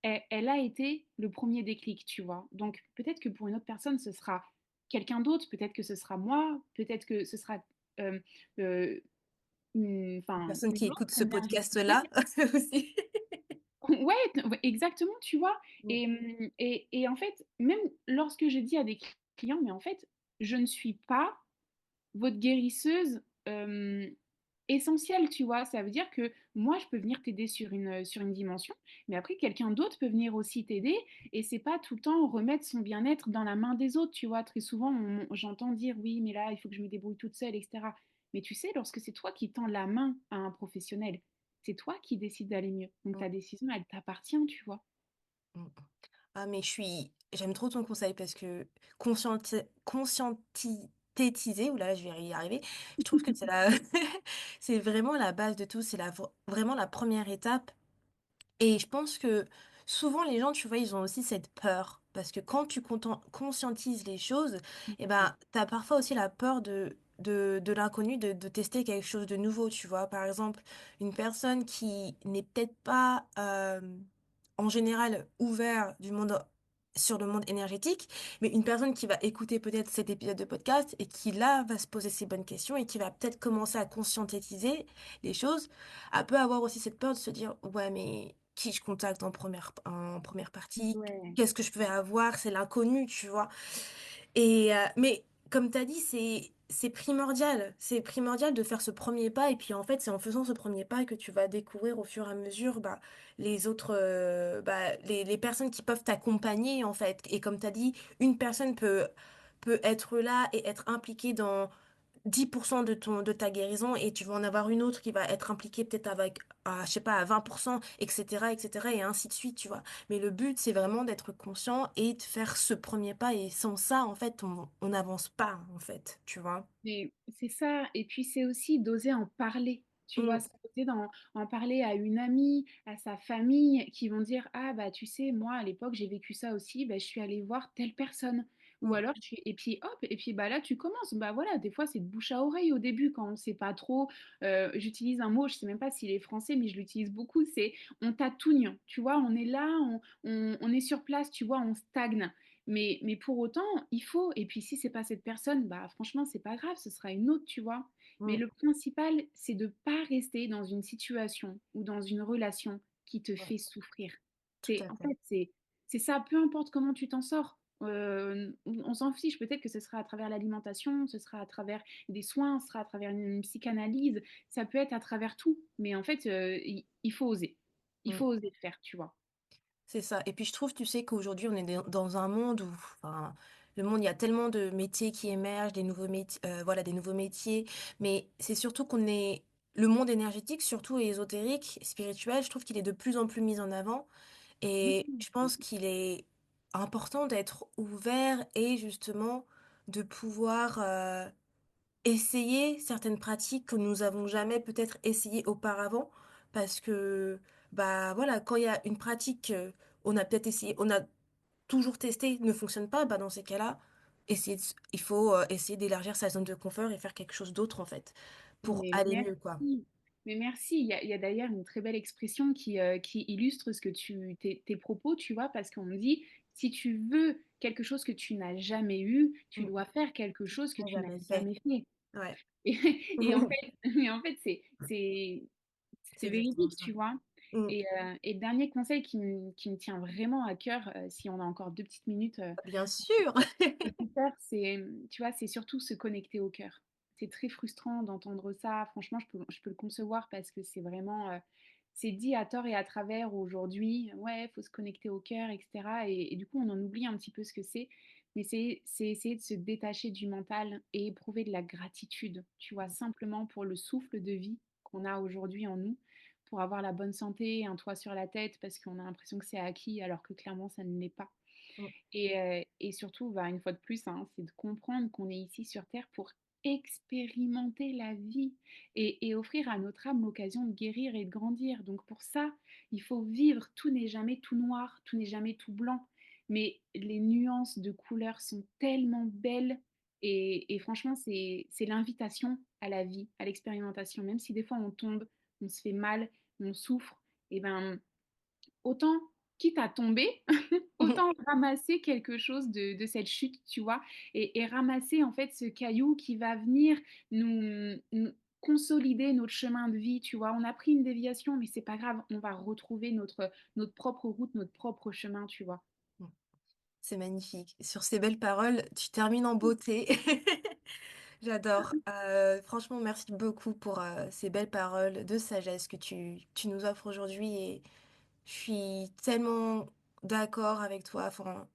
elle a été le premier déclic, tu vois. Donc peut-être que pour une autre personne, ce sera quelqu'un d'autre, peut-être que ce sera moi, peut-être que ce sera euh, euh, les enfin, personnes une qui autre écoutent ce énergéticienne. podcast-là aussi. Ouais, ouais, exactement, tu vois? Mmh, Et en fait, même lorsque je dis à des clients: «Mais en fait, je ne suis pas votre guérisseuse, essentielle», tu vois? Ça veut dire que moi, je peux venir t'aider sur une dimension, mais après quelqu'un d'autre peut venir aussi t'aider et c'est pas tout le temps remettre son bien-être dans la main des autres, tu vois? Très souvent, j'entends dire: «Oui, mais là, il faut que je me débrouille toute seule» et cetera. Mais tu sais, lorsque c'est toi qui tends la main à un professionnel, c'est toi qui décides d'aller mieux. Donc ta mmh, décision, elle t'appartient, tu vois? mmh. Ah mais j'aime trop ton conseil parce que conscientiser, ouh là là, je vais y arriver. Je trouve que c'est la c'est vraiment la base de tout, c'est vraiment la première étape. Et je pense que souvent les gens, tu vois, ils ont aussi cette peur. Parce que quand tu conscientises les choses, eh Ouais. ben, tu as parfois aussi la peur de l'inconnu, de tester quelque chose de nouveau, tu vois. Par exemple, une personne qui n'est peut-être pas, en général, ouvert sur le monde énergétique, mais une personne qui va écouter peut-être cet épisode de podcast et qui là va se poser ces bonnes questions et qui va peut-être commencer à conscientiser les choses, elle peut avoir aussi cette peur de se dire: «Ouais, mais qui je contacte en première partie? Ouais. Qu'est-ce que je peux avoir?» C'est l'inconnu, tu vois? Et mais comme tu as dit, c'est primordial de faire ce premier pas et puis, en fait, c'est en faisant ce premier pas que tu vas découvrir au fur et à mesure, bah, les autres, bah, les personnes qui peuvent t'accompagner, en fait. Et comme tu as dit, une personne peut être là et être impliquée dans 10% de ta guérison et tu vas en avoir une autre qui va être impliquée peut-être avec, je sais pas, à 20%, et cetera et ainsi de suite, tu vois? Mais le but, c'est vraiment d'être conscient et de faire ce premier pas et sans ça, en fait, on n'avance pas, en fait, tu vois? Mais c'est ça et puis c'est aussi d'oser en parler, tu vois? Mmh, C'est d'oser en parler à une amie, à sa famille qui vont dire: «Ah bah, tu sais, moi, à l'époque, j'ai vécu ça aussi, bah, je suis allée voir telle personne» ou mmh, alors tu et puis hop et puis, bah, là, tu commences. Bah, voilà, des fois, c'est de bouche à oreille au début quand on sait pas trop, j'utilise un mot, je sais même pas s'il est français, mais je l'utilise beaucoup, c'est on tatougne, tu vois? On est là, on est sur place, tu vois? On stagne. Mais pour autant, il faut et puis si c'est pas cette personne, bah, franchement, c'est pas grave, ce sera une autre, tu vois? Mais Mmh, le principal, c'est de pas rester dans une situation ou dans une relation qui te ouais, fait souffrir. tout à En fait. fait, c'est ça, peu importe comment tu t'en sors. On s'en fiche, peut-être que ce sera à travers l'alimentation, ce sera à travers des soins, ce sera à travers une psychanalyse, ça peut être à travers tout. Mais en fait, il faut oser. Il Mmh. faut oser le faire, tu vois. C'est ça et puis je trouve, tu sais, qu'aujourd'hui on est dans un monde où enfin, le monde il y a tellement de métiers qui émergent, des nouveaux métiers, voilà, des nouveaux métiers, mais c'est surtout qu'on est le monde énergétique, surtout ésotérique, spirituel, je trouve qu'il est de plus en plus mis en avant et je pense qu'il est important d'être ouvert et justement de pouvoir, essayer certaines pratiques que nous avons jamais peut-être essayées auparavant parce que, bah, voilà, quand il y a une pratique, on a peut-être essayé on a toujours testé, ne fonctionne pas, bah, dans ces cas-là, il faut, essayer d'élargir sa zone de confort et faire quelque chose d'autre, en fait, pour Mais aller mieux, quoi. merci. Mais merci. Il y a d'ailleurs une très belle expression qui illustre tes propos, tu vois, parce qu'on me dit, si tu veux quelque chose que tu n'as jamais eu, tu Mmh. dois faire quelque chose que On tu n'as jamais fait. jamais fait. Ouais. Et, et en fait, c'est C'est exactement véridique, ça. tu vois. Mmh. Et le dernier conseil qui me tient vraiment à cœur, si on a encore 2 petites minutes, Bien sûr! le plus tard, tu vois, c'est surtout se connecter au cœur. C'est très frustrant d'entendre ça. Franchement, je peux le concevoir parce que c'est vraiment, c'est dit à tort et à travers aujourd'hui. Ouais, il faut se connecter au cœur, etc. Et du coup, on en oublie un petit peu ce que c'est. Mais c'est essayer de se détacher du mental et éprouver de la gratitude, tu vois, simplement pour le souffle de vie qu'on a aujourd'hui en nous, pour avoir la bonne santé, un toit sur la tête, parce qu'on a l'impression que c'est acquis alors que clairement, ça ne l'est pas. Mmh. Et surtout, bah, une fois de plus, hein, c'est de comprendre qu'on est ici sur Terre pour expérimenter la vie et offrir à notre âme l'occasion de guérir et de grandir. Donc pour ça, il faut vivre. Tout n'est jamais tout noir, tout n'est jamais tout blanc. Mais les nuances de couleurs sont tellement belles. Et franchement, c'est l'invitation à la vie, à l'expérimentation. Même si des fois on tombe, on se fait mal, on souffre, et ben autant, quitte à tomber, autant ramasser quelque chose de cette chute, tu vois, et ramasser en fait ce caillou qui va venir nous consolider notre chemin de vie, tu vois. On a pris une déviation, mais c'est pas grave, on va retrouver notre propre route, notre propre chemin, tu vois. Mmh. C'est magnifique. Sur ces belles paroles, tu termines en beauté. J'adore. Franchement, merci beaucoup pour, ces belles paroles de sagesse que tu nous offres aujourd'hui et je suis tellement d'accord avec toi. Enfin,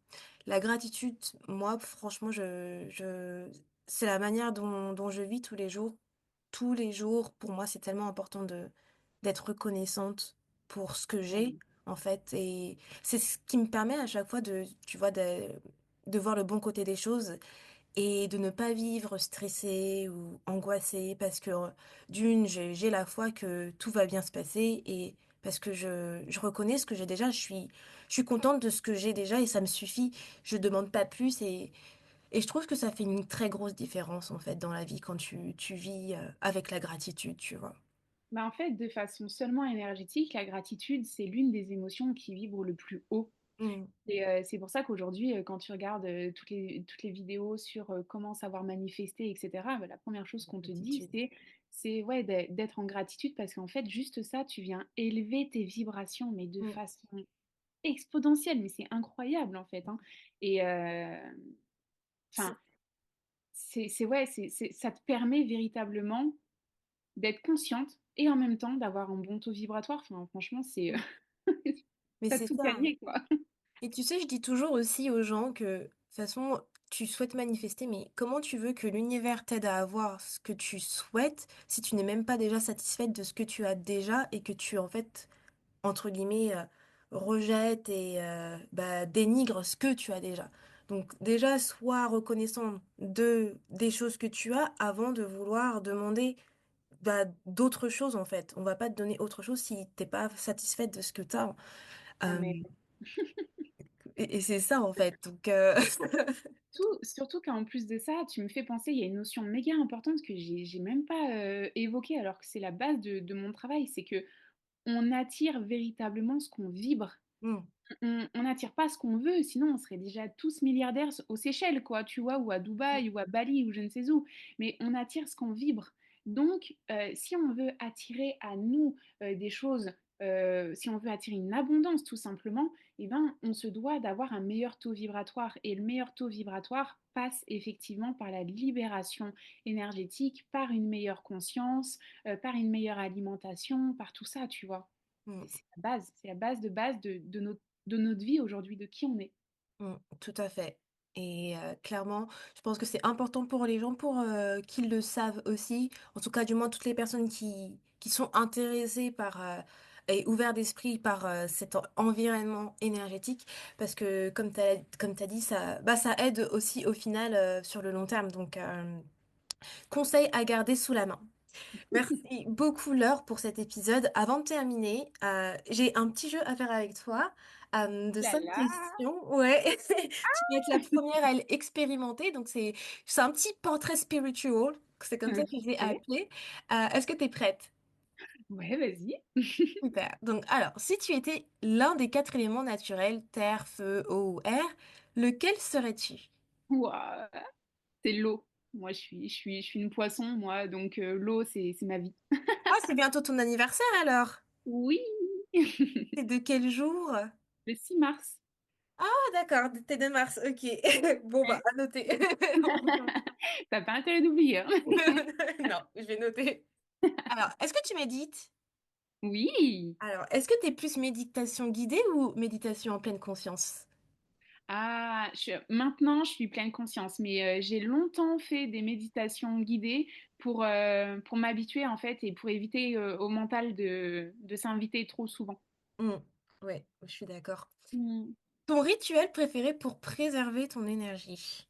la gratitude, moi, franchement, c'est la manière dont je vis tous les jours. Tous les jours, pour moi, c'est tellement important d'être reconnaissante pour ce que j'ai, Ouais. en fait. Et c'est ce qui me permet à chaque fois tu vois, de voir le bon côté des choses et de ne pas vivre stressée ou angoissée parce que d'une, j'ai la foi que tout va bien se passer et parce que je reconnais ce que j'ai déjà, je suis contente de ce que j'ai déjà et ça me suffit. Je demande pas plus et je trouve que ça fait une très grosse différence en fait dans la vie quand tu vis avec la gratitude, tu vois. Bah, en fait, de façon seulement énergétique, la gratitude, c'est l'une des émotions qui vibre le plus haut. Mm. Et c'est pour ça qu'aujourd'hui, quand tu regardes toutes les vidéos sur comment savoir manifester, etc., bah, la première chose qu'on te dit, Gratitude. c'est ouais, d'être en gratitude parce qu'en fait, juste ça, tu viens élever tes vibrations, mais de Mm. façon exponentielle. Mais c'est incroyable, en fait, hein. Et enfin, C'est- ouais, ça te permet véritablement d'être consciente et en même temps d'avoir un bon taux vibratoire. Enfin, franchement, mm. Mais t'as c'est tout ça. gagné, quoi. Et tu sais, je dis toujours aussi aux gens que, de toute façon, tu souhaites manifester, mais comment tu veux que l'univers t'aide à avoir ce que tu souhaites si tu n'es même pas déjà satisfaite de ce que tu as déjà et que tu, en fait, entre guillemets, rejettes et bah, dénigres ce que tu as déjà. Donc déjà, sois reconnaissant des choses que tu as avant de vouloir demander bah, d'autres choses, en fait. On va pas te donner autre chose si t'es pas satisfaite de ce que tu as. Ah, mais Et c'est ça, en fait. Donc, surtout qu'en plus de ça, tu me fais penser, il y a une notion méga importante que j'ai même pas évoquée alors que c'est la base de mon travail, c'est que on attire véritablement ce qu'on vibre. mmh, On n'attire pas ce qu'on veut, sinon on serait déjà tous milliardaires aux Seychelles, quoi, tu vois, ou à mmh, Dubaï, ou à Bali, ou je ne sais où. Mais on attire ce qu'on vibre. Donc, si on veut attirer à nous des choses, si on veut attirer une abondance tout simplement, eh ben, on se doit d'avoir un meilleur taux vibratoire. Et le meilleur taux vibratoire passe effectivement par la libération énergétique, par une meilleure conscience, par une meilleure alimentation, par tout ça, tu vois. Mm, C'est la base, c'est la base de notre vie aujourd'hui, de qui on est. tout à fait. Et clairement, je pense que c'est important pour les gens pour qu'ils le savent aussi. En tout cas, du moins, toutes les personnes qui sont intéressées par et ouvertes d'esprit par cet environnement énergétique. Parce que, comme tu as dit, ça aide aussi au final sur le long terme. Donc, conseil à garder sous la main. Merci beaucoup Laure pour cet épisode. Avant de terminer, j'ai un petit jeu à faire avec toi de Là 5 là. questions. Ouais, tu vas être la première à l'expérimenter. Donc c'est un petit portrait spiritual. C'est comme ça que je l'ai Ok. appelé. Est-ce que tu es prête? Ouais, vas-y. Super. Donc alors, si tu étais l'un des 4 éléments naturels, terre, feu, eau ou air, lequel serais-tu? Ouah, c'est l'eau. Moi, je suis une poisson, moi, donc l'eau, c'est ma vie. Ah, c'est bientôt ton anniversaire alors. Oui, C'est de quel jour? le 6 mars. Ah, d'accord, t'es de Mars, ok. Bon, bah, Ouais. à noter. T'as pas intérêt d'oublier, hein. Non, je vais noter. Alors, est-ce que tu médites? Oui. Alors, est-ce que t'es plus méditation guidée ou méditation en pleine conscience? Ah, maintenant, je suis pleine conscience, mais j'ai longtemps fait des méditations guidées pour m'habituer, en fait, et pour éviter au mental de s'inviter trop souvent. Hmm, ouais, je suis d'accord. Mm. Ton rituel préféré pour préserver ton énergie?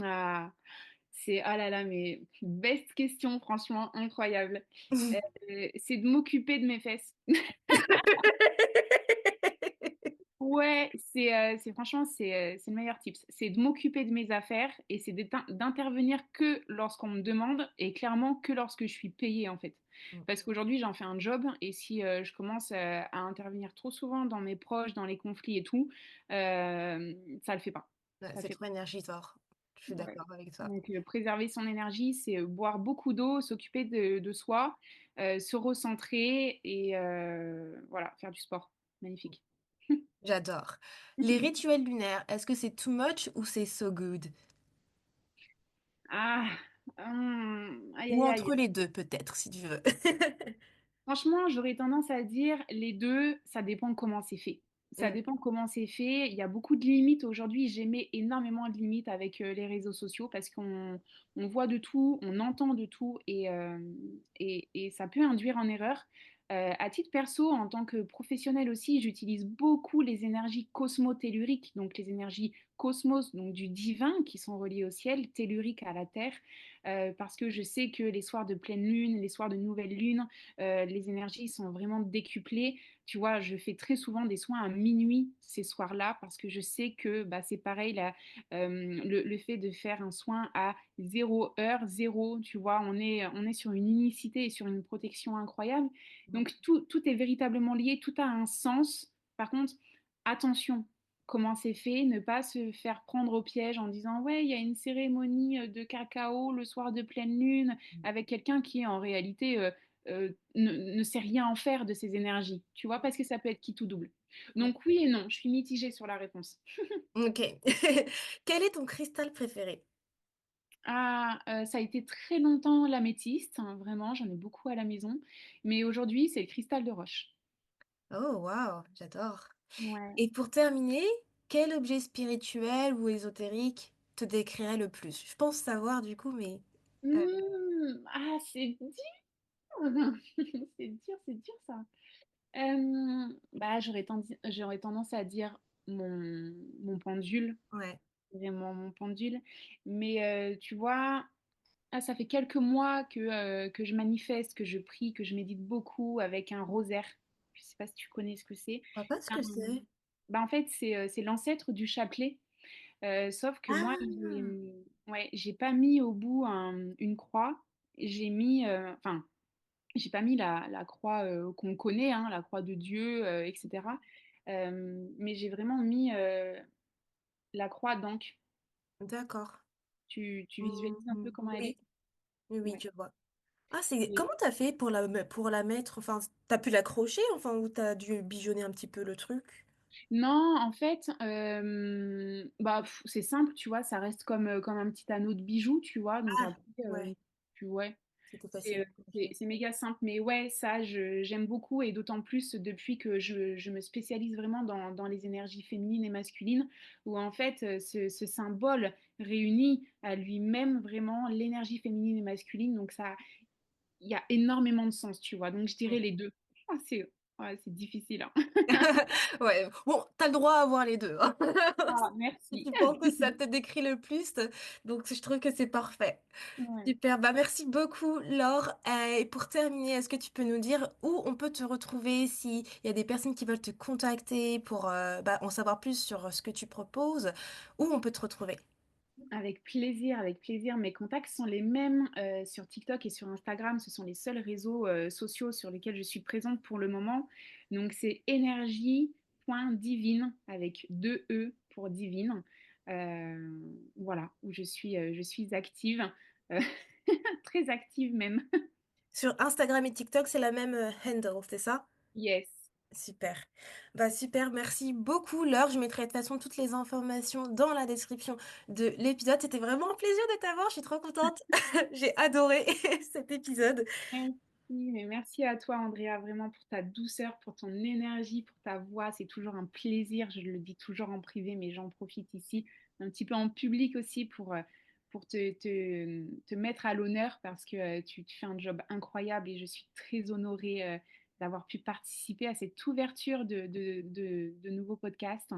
Ah, ah là là, mais best question, franchement, incroyable. C'est de m'occuper de mes fesses. Ouais, c'est franchement, c'est le meilleur tips. C'est de m'occuper de mes affaires et c'est d'intervenir que lorsqu'on me demande et clairement que lorsque je suis payée en fait. Parce qu'aujourd'hui, j'en fais un job et si je commence à intervenir trop souvent dans mes proches, dans les conflits et tout, ça le fait pas. Ouais, Ça le c'est fait trop énergivore. Je suis pas. Ouais. d'accord avec toi. Donc, préserver son énergie, c'est boire beaucoup d'eau, s'occuper de soi, se recentrer et voilà, faire du sport. Magnifique. J'adore. Les rituels lunaires, est-ce que c'est too much ou c'est so good? Ah, aïe Ou aïe aïe. entre les deux, peut-être, si tu veux. Franchement, j'aurais tendance à dire les deux, ça dépend comment c'est fait. Ça Mm, dépend comment c'est fait. Il y a beaucoup de limites aujourd'hui. J'émets énormément de limites avec les réseaux sociaux parce qu'on voit de tout, on entend de tout et ça peut induire en erreur. À titre perso, en tant que professionnel aussi, j'utilise beaucoup les énergies cosmotelluriques, donc les énergies cosmos, donc du divin qui sont reliées au ciel, telluriques à la terre, parce que je sais que les soirs de pleine lune, les soirs de nouvelle lune, les énergies sont vraiment décuplées. Tu vois, je fais très souvent des soins à minuit ces soirs-là parce que je sais que bah, c'est pareil, là, le fait de faire un soin à 0 heure, zéro, tu vois, on est sur une unicité et sur une protection incroyable. Donc tout est véritablement lié, tout a un sens. Par contre, attention, comment c'est fait, ne pas se faire prendre au piège en disant ouais, il y a une cérémonie de cacao le soir de pleine lune avec quelqu'un qui en réalité ne sait rien en faire de ces énergies, tu vois, parce que ça peut être qui tout double. mm. Donc oui et non, je suis mitigée sur la réponse. Ok. Quel est ton cristal préféré? Ah, ça a été très longtemps l'améthyste, hein, vraiment, j'en ai beaucoup à la maison, mais aujourd'hui c'est le cristal de roche. Oh, waouh, j'adore. Ouais. Et pour terminer, quel objet spirituel ou ésotérique te décrirait le plus? Je pense savoir du coup, mais... euh, Ah, c'est dur. C'est dur ça. Bah, j'aurais tendance à dire mon pendule, ouais. vraiment mon pendule. Mais tu vois, ah, ça fait quelques mois que je manifeste, que je prie, que je médite beaucoup avec un rosaire. Je sais pas si tu connais ce que c'est. Je vois pas ce C'est que un- c'est. Bah, en fait, c'est l'ancêtre du chapelet. Sauf que moi, Ah, ouais, j'ai pas mis au bout une croix. J'ai mis, enfin, j'ai pas mis la croix qu'on connaît, hein, la croix de Dieu, etc. Mais j'ai vraiment mis la croix d'Ankh. d'accord. Tu visualises un peu comment elle Oui, est? oui, oui, Ouais. je vois. Ah, c'est Et comment t'as fait pour la mettre? Enfin, t'as pu l'accrocher, enfin, ou t'as dû bijonner un petit peu le truc? non, en fait, bah, c'est simple, tu vois, ça reste comme un petit anneau de bijou, tu vois. Donc Ah, après, ouais, ouais, c'était c'est facile à accrocher. c'est méga simple. Mais ouais, ça, j'aime beaucoup et d'autant plus depuis que je me spécialise vraiment dans les énergies féminines et masculines, où en fait, ce symbole réunit à lui-même vraiment l'énergie féminine et masculine. Donc ça, il y a énormément de sens, tu vois. Donc je dirais les deux. Ah, ouais, c'est difficile, hein. Ouais, bon, t'as le droit à avoir les 2, hein. Ah, Si merci. tu penses que ça te décrit le plus, donc je trouve que c'est parfait. Ouais. Super, bah merci beaucoup Laure. Et pour terminer, est-ce que tu peux nous dire où on peut te retrouver s'il y a des personnes qui veulent te contacter pour en savoir plus sur ce que tu proposes, où on peut te retrouver? Avec plaisir, avec plaisir. Mes contacts sont les mêmes sur TikTok et sur Instagram. Ce sont les seuls réseaux sociaux sur lesquels je suis présente pour le moment. Donc c'est énergie.divine avec deux E pour divine. Euh, voilà, où je suis active, euh, très active même. Sur Instagram et TikTok, c'est la même handle, c'est ça? Yes. Super. Bah super, merci beaucoup Laure. Je mettrai de toute façon toutes les informations dans la description de l'épisode. C'était vraiment un plaisir de t'avoir, je suis trop contente. J'ai adoré cet épisode. Merci, mais merci à toi, Andrea, vraiment pour ta douceur, pour ton énergie, pour ta voix. C'est toujours un plaisir. Je le dis toujours en privé, mais j'en profite ici, un petit peu en public aussi pour te mettre à l'honneur parce que tu fais un job incroyable et je suis très honorée d'avoir pu participer à cette ouverture de nouveaux podcasts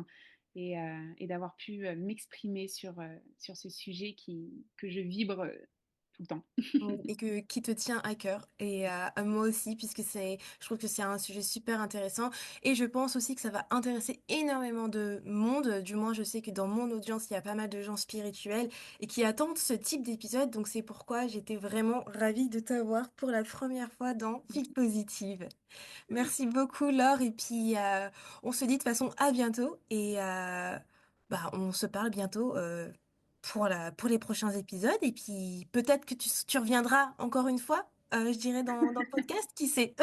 et d'avoir pu m'exprimer sur ce sujet que je vibre tout le temps. Oui, et qui te tient à cœur et à moi aussi puisque je trouve que c'est un sujet super intéressant et je pense aussi que ça va intéresser énormément de monde. Du moins, je sais que dans mon audience, il y a pas mal de gens spirituels et qui attendent ce type d'épisode. Donc c'est pourquoi j'étais vraiment ravie de t'avoir pour la première fois dans Fille Positive. Merci beaucoup Laure et puis on se dit de toute façon à bientôt et on se parle bientôt pour les prochains épisodes et puis peut-être que tu reviendras encore une fois, je dirais dans le podcast, qui sait?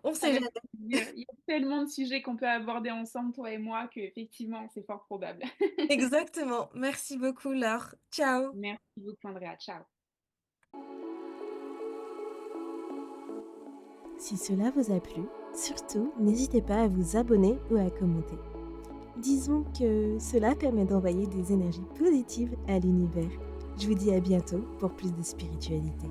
On sait Avec jamais. plaisir. Il y a tellement de sujets qu'on peut aborder ensemble, toi et moi, que effectivement, c'est fort probable. Exactement. Merci beaucoup Laure. Ciao. Merci beaucoup, Andrea. Ciao. Si cela vous a plu, surtout n'hésitez pas à vous abonner ou à commenter. Disons que cela permet d'envoyer des énergies positives à l'univers. Je vous dis à bientôt pour plus de spiritualité.